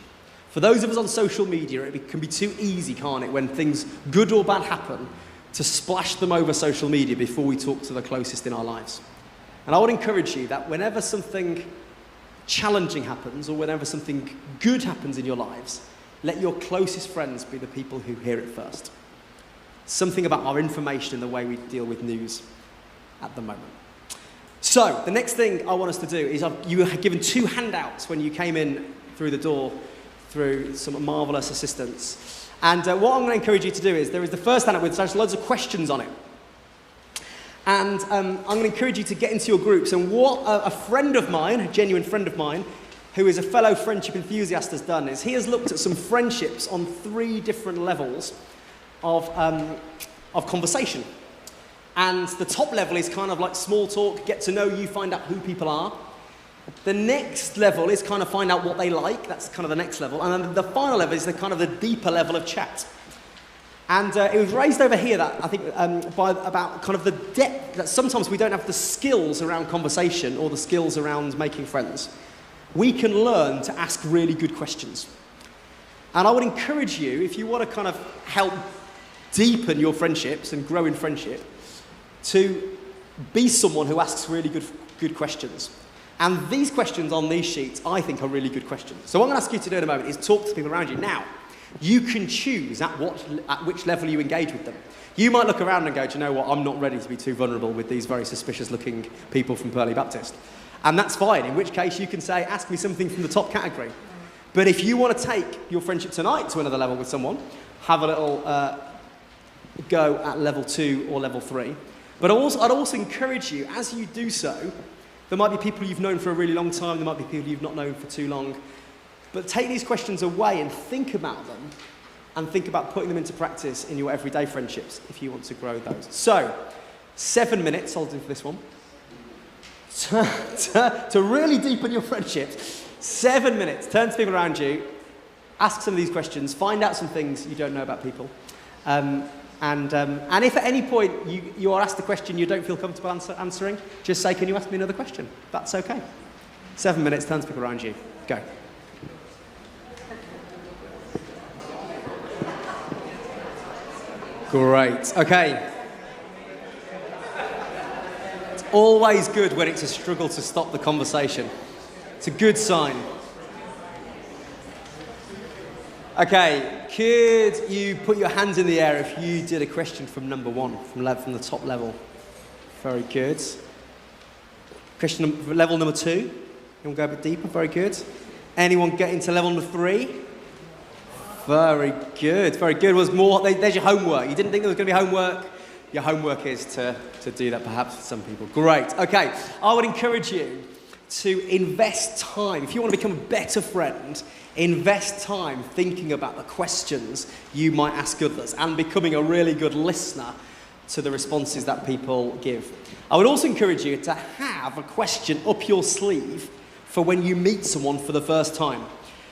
For those of us on social media, it can be too easy, can't it, when things good or bad happen, to splash them over social media before we talk to the closest in our lives. And I would encourage you that whenever something challenging happens or whenever something good happens in your lives, let your closest friends be the people who hear it first. Something about our information and the way we deal with news at the moment. So, the next thing I want us to do is you were given 2 handouts when you came in through the door through some marvellous assistants. And what I'm going to encourage you to do is, there is the first handout with there's loads of questions on it. And I'm going to encourage you to get into your groups. And what a friend of mine, a genuine friend of mine, who is a fellow friendship enthusiast has done is he has looked at some friendships on 3 different levels of conversation. And the top level is kind of like small talk, get to know you, find out who people are. The next level is kind of find out what they like. That's kind of the next level. And then the final level is the kind of the deeper level of chat. And it was raised over here that I think by about kind of the depth that sometimes we don't have the skills around conversation or the skills around making friends. We can learn to ask really good questions. And I would encourage you, if you want to kind of help deepen your friendships and grow in friendship, to be someone who asks really good questions. And these questions on these sheets, I think, are really good questions. So what I'm going to ask you to do in a moment is talk to people around you. Now, you can choose at which level you engage with them. You might look around and go, do you know what, I'm not ready to be too vulnerable with these very suspicious-looking people from Purley Baptist. And that's fine, in which case you can say, ask me something from the top category. But if you want to take your friendship tonight to another level with someone, have a little go at level 2 or level 3. But I'd also encourage you, as you do so, there might be people you've known for a really long time, there might be people you've not known for too long, but take these questions away and think about them, and think about putting them into practice in your everyday friendships if you want to grow those. So, 7 minutes, I'll do for this one, to really deepen your friendships. 7 minutes, turn to people around you, ask some of these questions, find out some things you don't know about people. And if at any point you are asked a question you don't feel comfortable answering, just say, can you ask me another question? That's okay. 7 minutes, turn to people around you. Go. Great. Okay. It's always good when it's a struggle to stop the conversation. It's a good sign. Okay, could you put your hands in the air if you did a question from number 1, from the top level? Very good. Question level number 2? You want to go a bit deeper? Very good. Anyone get into level number 3? Very good, very good. Was more, there's your homework. You didn't think there was going to be homework? Your homework is to do that perhaps for some people. Great. Okay, I would encourage you to invest time. If you want to become a better friend, invest time thinking about the questions you might ask others and becoming a really good listener to the responses that people give. I would also encourage you to have a question up your sleeve for when you meet someone for the first time.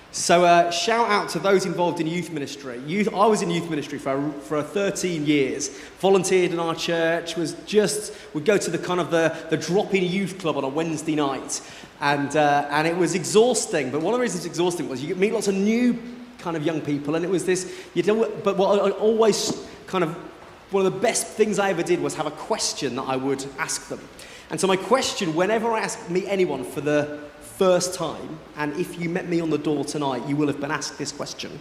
So shout out to those involved in youth ministry. I was in youth ministry for 13 years, volunteered in our church, would go to the kind of the drop-in youth club on a Wednesday night, and it was exhausting. But one of the reasons it's exhausting was you meet lots of new kind of young people, and it was this. But what I always kind of one of the best things I ever did was have a question that I would ask them. And so my question, whenever I meet anyone for the first time, and if you met me on the door tonight, you will have been asked this question,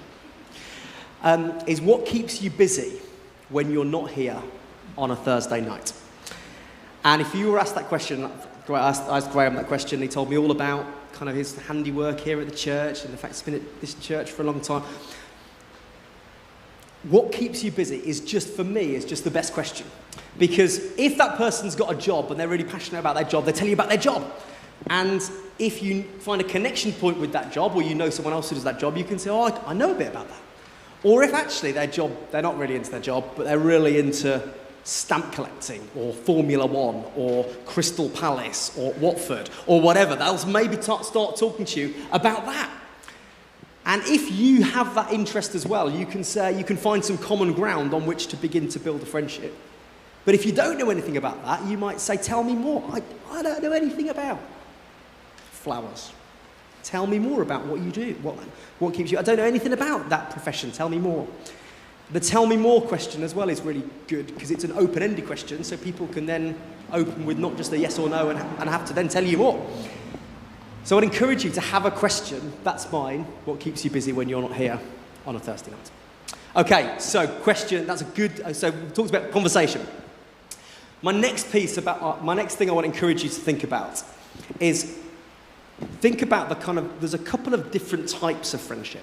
is what keeps you busy when you're not here on a Thursday night? And if you were asked that question, I asked Graham that question, he told me all about kind of his handiwork here at the church and the fact he's been at this church for a long time. What keeps you busy is just, for me, is just the best question. Because if that person's got a job and they're really passionate about their job, they tell you about their job. And if you find a connection point with that job, or you know someone else who does that job, you can say, oh, I know a bit about that. Or if actually their job, they're not really into their job, but they're really into stamp collecting, or Formula One, or Crystal Palace, or Watford, or whatever, they'll maybe start talking to you about that. And if you have that interest as well, you can find some common ground on which to begin to build a friendship. But if you don't know anything about that, you might say, tell me more. I don't know anything about flowers. Tell me more about what you do. What keeps you... I don't know anything about that profession. Tell me more. The tell me more question as well is really good because it's an open-ended question, so people can then open with not just a yes or no and have to then tell you more. So I'd encourage you to have a question. That's mine. What keeps you busy when you're not here on a Thursday night? Okay, so question. That's a good... So we talked about conversation. My next thing I want to encourage you to think about is think about there's a couple of different types of friendship.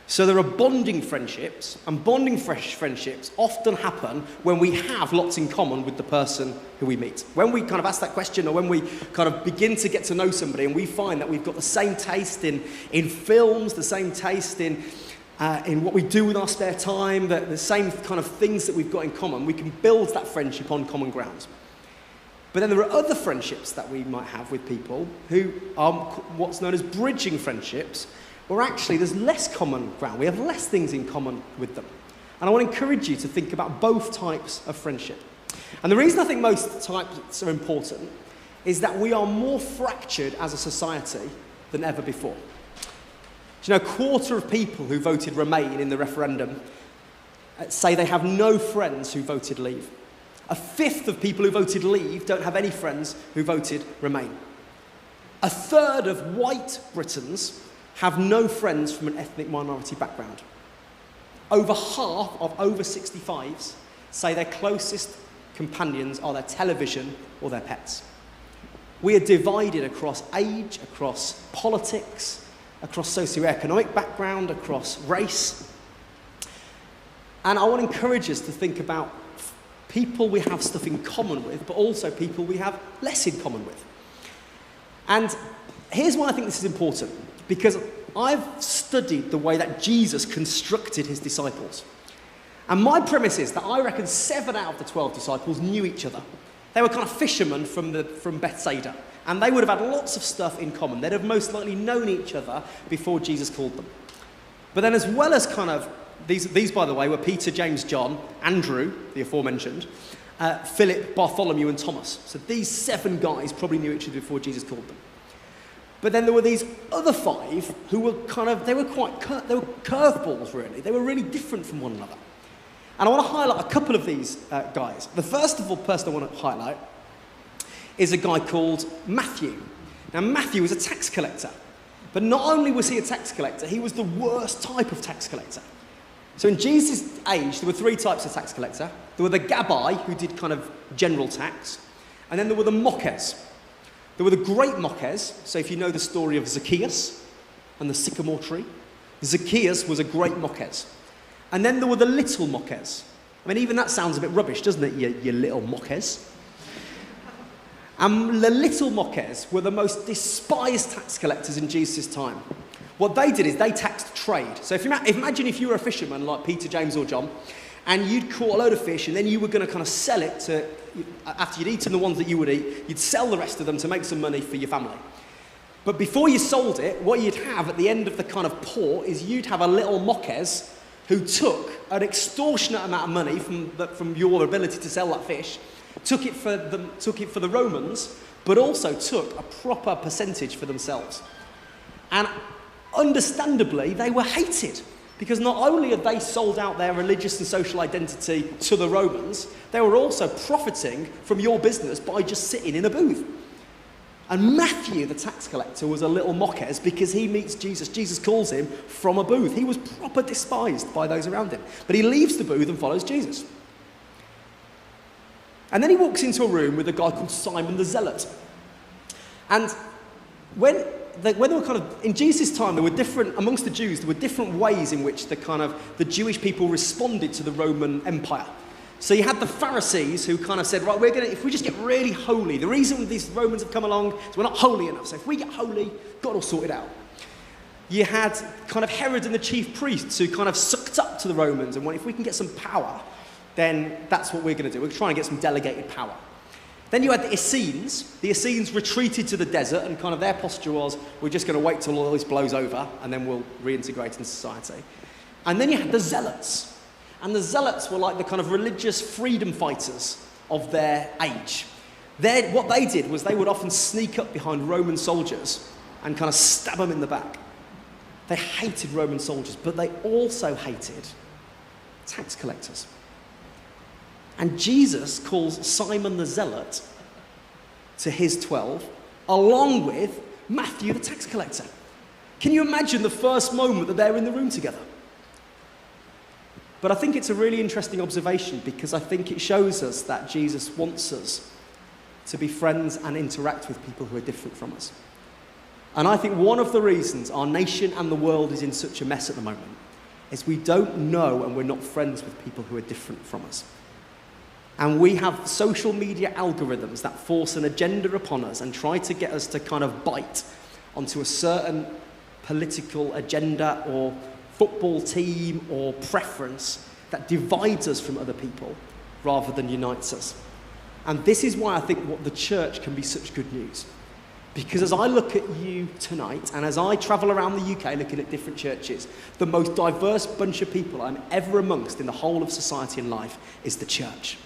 So there are bonding friendships, and bonding friendships often happen when we have lots in common with the person who we meet. When we kind of ask that question, or when we kind of begin to get to know somebody and we find that we've got the same taste in films, the same taste in what we do with our spare time, the same kind of things that we've got in common, we can build that friendship on common grounds. But then there are other friendships that we might have with people who are what's known as bridging friendships, where actually there's less common ground. We have less things in common with them. And I want to encourage you to think about both types of friendship. And the reason I think most types are important is that we are more fractured as a society than ever before. Do you know, a quarter of people who voted Remain in the referendum say they have no friends who voted Leave. A fifth of people who voted Leave don't have any friends who voted Remain. A third of white Britons have no friends from an ethnic minority background. Over half of over 65s say their closest companions are their television or their pets. We are divided across age, across politics, across socioeconomic background, across race. And I want to encourage us to think about people we have stuff in common with, but also people we have less in common with. And here's why I think this is important, because I've studied the way that Jesus constructed his disciples. And my premise is that I reckon 7 out of the 12 disciples knew each other. They were kind of fishermen from Bethsaida, and they would have had lots of stuff in common. They'd have most likely known each other before Jesus called them. But then as well as kind of, these by the way, were Peter, James, John, Andrew, the aforementioned, Philip, Bartholomew, and Thomas. So these 7 guys probably knew each other before Jesus called them. But then there were these other 5 who were they were curveballs, really. They were really different from one another. And I want to highlight a couple of these guys. The first of all person I want to highlight is a guy called Matthew. Now, Matthew was a tax collector. But not only was he a tax collector, he was the worst type of tax collector. So in Jesus' age, there were 3 types of tax collector. There were the Gabbai, who did kind of general tax. And then there were the Mockers. There were the great Mockers. So if you know the story of Zacchaeus and the sycamore tree, Zacchaeus was a great Mockers. And then there were the little Mockers. I mean, even that sounds a bit rubbish, doesn't it, you little Mockers? And the little Mockers were the most despised tax collectors in Jesus' time. What they did is they taxed trade. So imagine if you were a fisherman like Peter, James or John, and you'd caught a load of fish and then you were going to kind of sell it to, after you'd eaten the ones that you would eat, you'd sell the rest of them to make some money for your family. But before you sold it, what you'd have at the end of the kind of port is you'd have a little Mockers who took an extortionate amount of money from your ability to sell that fish, took it for the Romans, but also took a proper percentage for themselves. And understandably, they were hated, because not only had they sold out their religious and social identity to the Romans, they were also profiting from your business by just sitting in a booth. And Matthew, the tax collector, was a little Mockers because he meets Jesus. Jesus calls him from a booth. He was proper despised by those around him. But he leaves the booth and follows Jesus. And then he walks into a room with a guy called Simon the Zealot. And when they were kind of, in Jesus' time, there were different, amongst the Jews, there were different ways in which the Jewish people responded to the Roman Empire. So you had the Pharisees who kind of said, right, if we just get really holy, the reason these Romans have come along is we're not holy enough. So if we get holy, God will sort it out. You had kind of Herod and the chief priests who kind of sucked up to the Romans and went, if we can get some power, then that's what we're going to do. We're trying to get some delegated power. Then you had the Essenes. The Essenes retreated to the desert, and kind of their posture was, we're just going to wait till all this blows over, and then we'll reintegrate into society. And then you had the Zealots. And the Zealots were like the kind of religious freedom fighters of their age. What they did was they would often sneak up behind Roman soldiers and kind of stab them in the back. They hated Roman soldiers, but they also hated tax collectors. And Jesus calls Simon the Zealot to his 12, along with Matthew the tax collector. Can you imagine the first moment that they're in the room together? But I think it's a really interesting observation, because I think it shows us that Jesus wants us to be friends and interact with people who are different from us. And I think one of the reasons our nation and the world is in such a mess at the moment is we don't know and we're not friends with people who are different from us. And we have social media algorithms that force an agenda upon us and try to get us to kind of bite onto a certain political agenda or football team or preference that divides us from other people rather than unites us. And this is why I think what the church can be such good news. Because as I look at you tonight, and as I travel around the UK looking at different churches, the most diverse bunch of people I'm ever amongst in the whole of society and life is the church.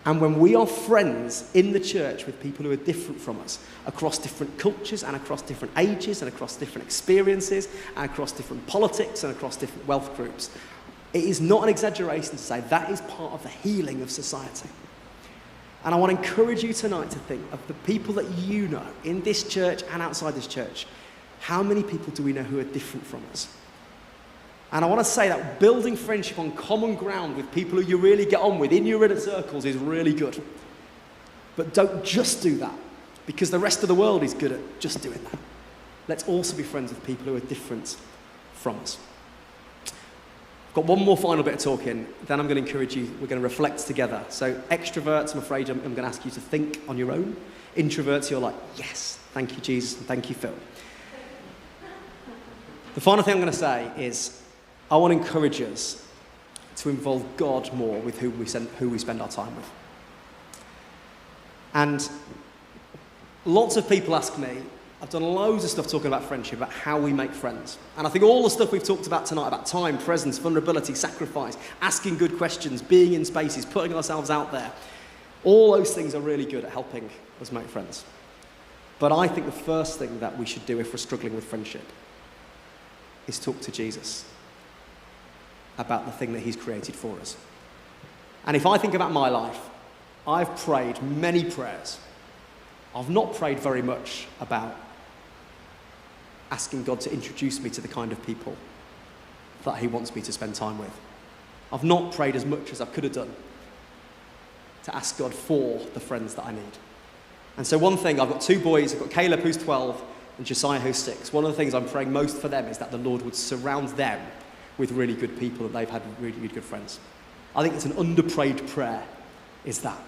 And when we are friends in the church with people who are different from us, across different cultures and across different ages and across different experiences and across different politics and across different wealth groups, it is not an exaggeration to say that is part of the healing of society. And I want to encourage you tonight to think of the people that you know in this church and outside this church. How many people do we know who are different from us? And I want to say that building friendship on common ground with people who you really get on with in your inner circles is really good. But don't just do that, because the rest of the world is good at just doing that. Let's also be friends with people who are different from us. I've got one more final bit of talking, then I'm going to encourage you, we're going to reflect together. So extroverts, I'm afraid I'm going to ask you to think on your own. Introverts, you're like, yes, thank you, Jesus, and thank you, Phil. The final thing I'm going to say is, I want to encourage us to involve God more with who we spend our time with. And lots of people ask me, I've done loads of stuff talking about friendship, about how we make friends. And I think all the stuff we've talked about tonight, about time, presence, vulnerability, sacrifice, asking good questions, being in spaces, putting ourselves out there, all those things are really good at helping us make friends. But I think the first thing that we should do if we're struggling with friendship is talk to Jesus about the thing that he's created for us. And if I think about my life, I've prayed many prayers. I've not prayed very much about asking God to introduce me to the kind of people that he wants me to spend time with. I've not prayed as much as I could have done to ask God for the friends that I need. And so one thing, I've got two boys, I've got Caleb who's 12 and Josiah who's 6. One of the things I'm praying most for them is that the Lord would surround them with really good people, that they've had really, really good friends. I think it's an under-prayed prayer, is that.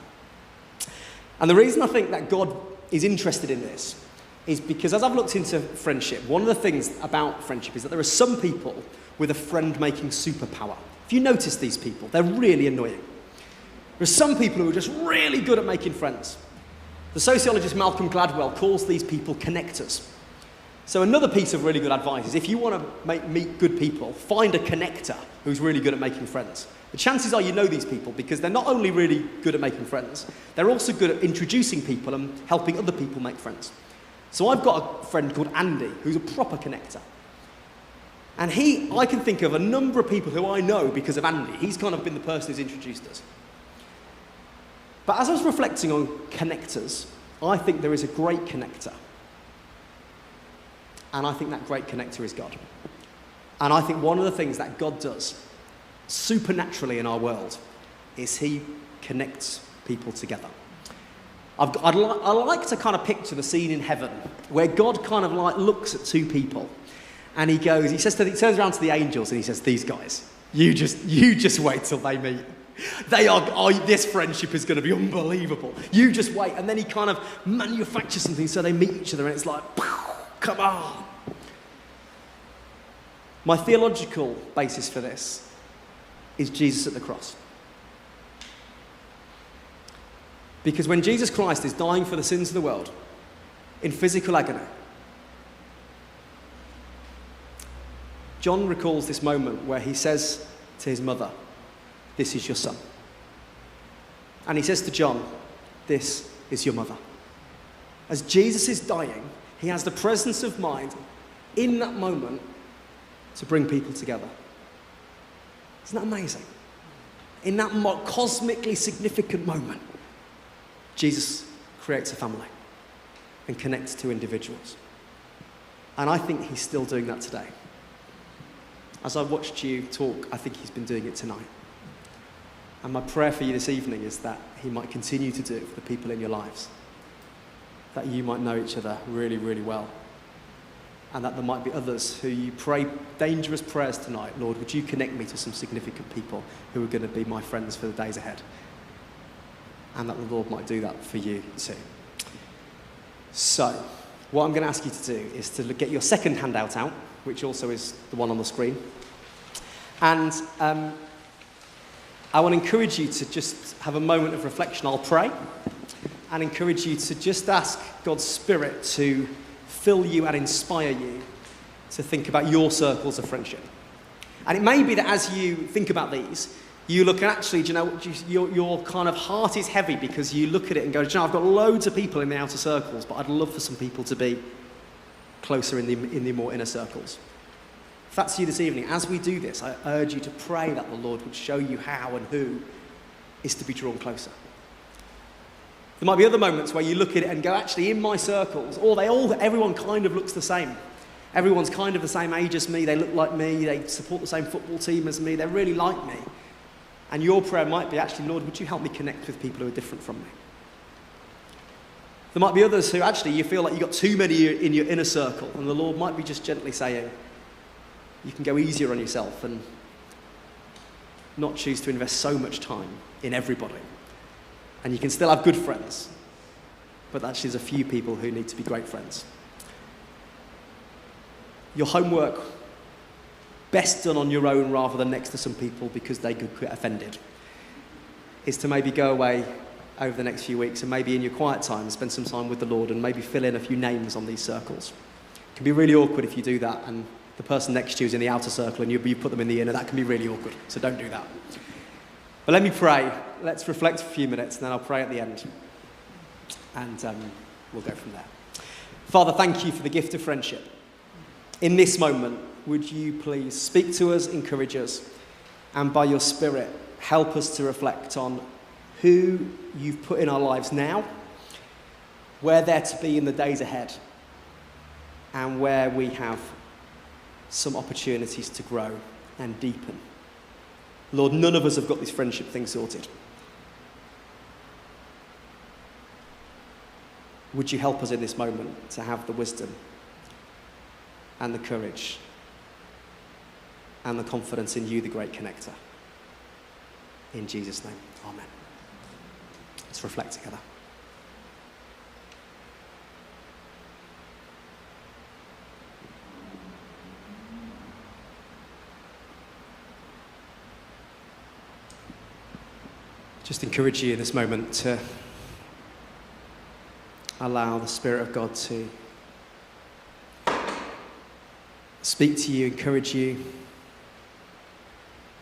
And the reason I think that God is interested in this is because as I've looked into friendship, one of the things about friendship is that there are some people with a friend-making superpower. If you notice these people, they're really annoying. There are some people who are just really good at making friends. The sociologist Malcolm Gladwell calls these people connectors. So another piece of really good advice is if you want to meet good people, find a connector who's really good at making friends. The chances are you know these people because they're not only really good at making friends, they're also good at introducing people and helping other people make friends. So I've got a friend called Andy who's a proper connector. And I can think of a number of people who I know because of Andy. He's kind of been the person who's introduced us. But as I was reflecting on connectors, I think there is a great connector. And I think that great connector is God. And I think one of the things that God does supernaturally in our world is he connects people together. I like to kind of picture the scene in heaven where God kind of like looks at two people and he turns around to the angels and he says, these guys, you just wait till they meet. This friendship is going to be unbelievable. You just wait. And then he kind of manufactures something so they meet each other and it's like, come on. My theological basis for this is Jesus at the cross. Because when Jesus Christ is dying for the sins of the world, in physical agony, John recalls this moment where he says to his mother, this is your son. And he says to John, this is your mother. As Jesus is dying, he has the presence of mind in that moment to bring people together. Isn't that amazing? In that cosmically significant moment, Jesus creates a family and connects two individuals. And I think he's still doing that today. As I watched you talk, I think he's been doing it tonight. And my prayer for you this evening is that he might continue to do it for the people in your lives. That you might know each other really, really well. And that there might be others who you pray dangerous prayers tonight. Lord, would you connect me to some significant people who are going to be my friends for the days ahead? And that the Lord might do that for you too. So, what I'm going to ask you to do is to get your second handout out, which also is the one on the screen. And I want to encourage you to just have a moment of reflection. I'll pray. and encourage you to just ask God's Spirit to fill you and inspire you to think about your circles of friendship. And it may be that as you think about these, you look and actually, do you know, your kind of heart is heavy because you look at it and go, do you know, I've got loads of people in the outer circles, but I'd love for some people to be closer in the more inner circles. If that's you this evening, as we do this, I urge you to pray that the Lord would show you how and who is to be drawn closer. There might be other moments where you look at it and go, actually, in my circles, everyone kind of looks the same. Everyone's kind of the same age as me, they look like me, they support the same football team as me, they're really like me. And your prayer might be, actually, Lord, would you help me connect with people who are different from me? There might be others who actually you feel like you've got too many in your inner circle, and the Lord might be just gently saying, you can go easier on yourself and not choose to invest so much time in everybody. And you can still have good friends, but actually there's a few people who need to be great friends. Your homework, best done on your own rather than next to some people because they could get offended, is to maybe go away over the next few weeks and maybe in your quiet time spend some time with the Lord and maybe fill in a few names on these circles. It can be really awkward if you do that and the person next to you is in the outer circle and you put them in the inner. That can be really awkward, so don't do that. But let me pray. Let's reflect for a few minutes and then I'll pray at the end. And we'll go from there. Father, thank you for the gift of friendship. In this moment, would you please speak to us, encourage us, and by your Spirit, help us to reflect on who you've put in our lives now, where they're to be in the days ahead, and where we have some opportunities to grow and deepen. Lord, none of us have got this friendship thing sorted. Would you help us in this moment to have the wisdom and the courage and the confidence in you, the great connector. In Jesus' name, amen. Let's reflect together. Just encourage you in this moment to allow the Spirit of God to speak to you, encourage you,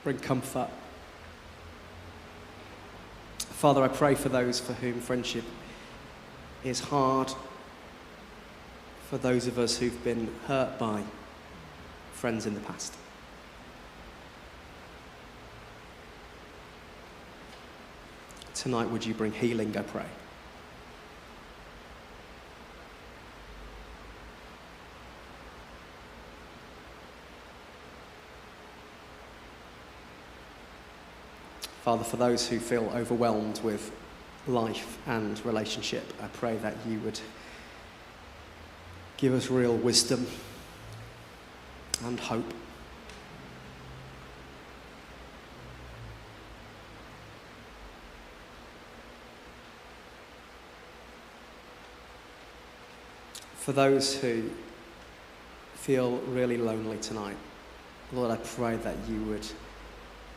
bring comfort. Father, I pray for those for whom friendship is hard, for those of us who've been hurt by friends in the past. Tonight, would you bring healing, I pray. Father, for those who feel overwhelmed with life and relationship, I pray that you would give us real wisdom and hope. For those who feel really lonely tonight, Lord, I pray that you would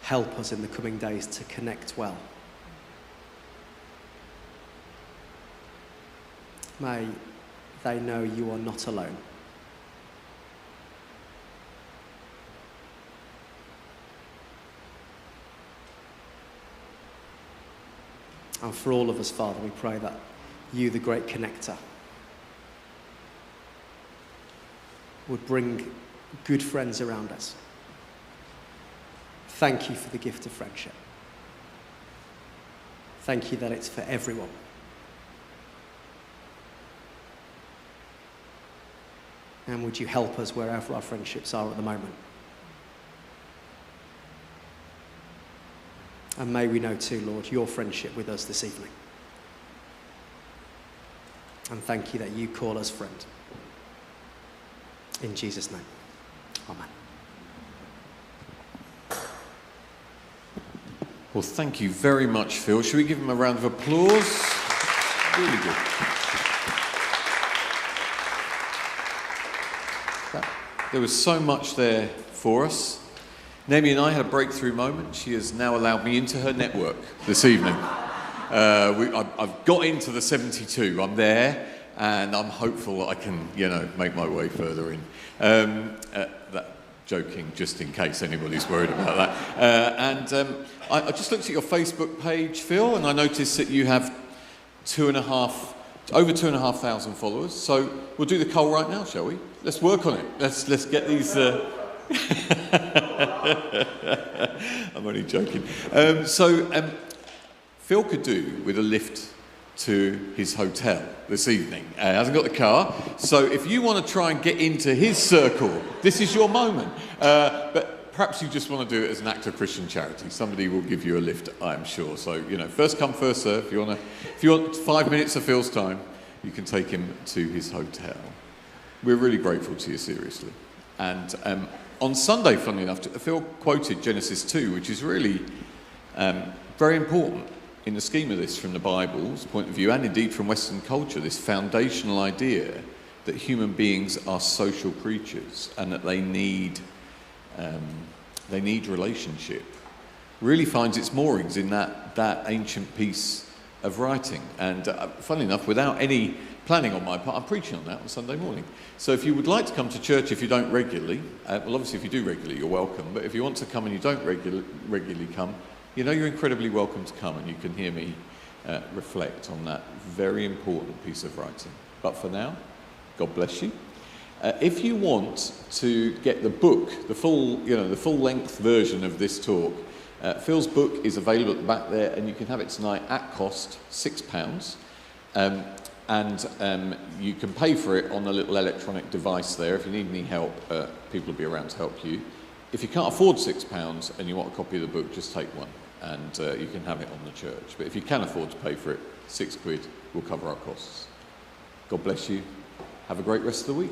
help us in the coming days to connect well. May they know you are not alone. And for all of us, Father, we pray that you, the great connector, would bring good friends around us. Thank you for the gift of friendship. Thank you that it's for everyone. And would you help us wherever our friendships are at the moment? And may we know too, Lord, your friendship with us this evening. And thank you that you call us friend. In Jesus' name, amen. Well, thank you very much, Phil. Should we give him a round of applause? Really good. There was so much there for us. Naomi and I had a breakthrough moment. She has now allowed me into her network this evening. I've got into the 72. I'm there, and I'm hopeful that I can, make my way further in. Joking, just in case anybody's worried about that. I just looked at your Facebook page, Phil, and I noticed that you have over 2,500 followers. So we'll do the poll right now, shall we? Let's work on it. Let's get these. I'm only joking. Phil could do with a lift to his hotel this evening. He hasn't got the car, so if you want to try and get into his circle, this is your moment. But perhaps you just want to do it as an act of Christian charity. Somebody will give you a lift, I'm sure. So, first come, first serve. If you want 5 minutes of Phil's time, you can take him to his hotel. We're really grateful to you, seriously. And on Sunday, funnily enough, Phil quoted Genesis 2, which is really very important in the scheme of this from the Bible's point of view, and indeed from Western culture, this foundational idea that human beings are social creatures and that they need relationship, really finds its moorings in that ancient piece of writing. And funnily enough, without any planning on my part, I'm preaching on that on Sunday morning. So if you would like to come to church if you don't regularly, well, obviously if you do regularly, you're welcome. But if you want to come and you don't regularly come, you're incredibly welcome to come, and you can hear me reflect on that very important piece of writing. But for now, God bless you. If you want to get the book, the full-length version of this talk, Phil's book is available at the back there, and you can have it tonight at cost, £6. And you can pay for it on the little electronic device there. If you need any help, people will be around to help you. If you can't afford £6 and you want a copy of the book, just take one, and you can have it on the church. But if you can afford to pay for it, £6 will cover our costs. God bless you. Have a great rest of the week.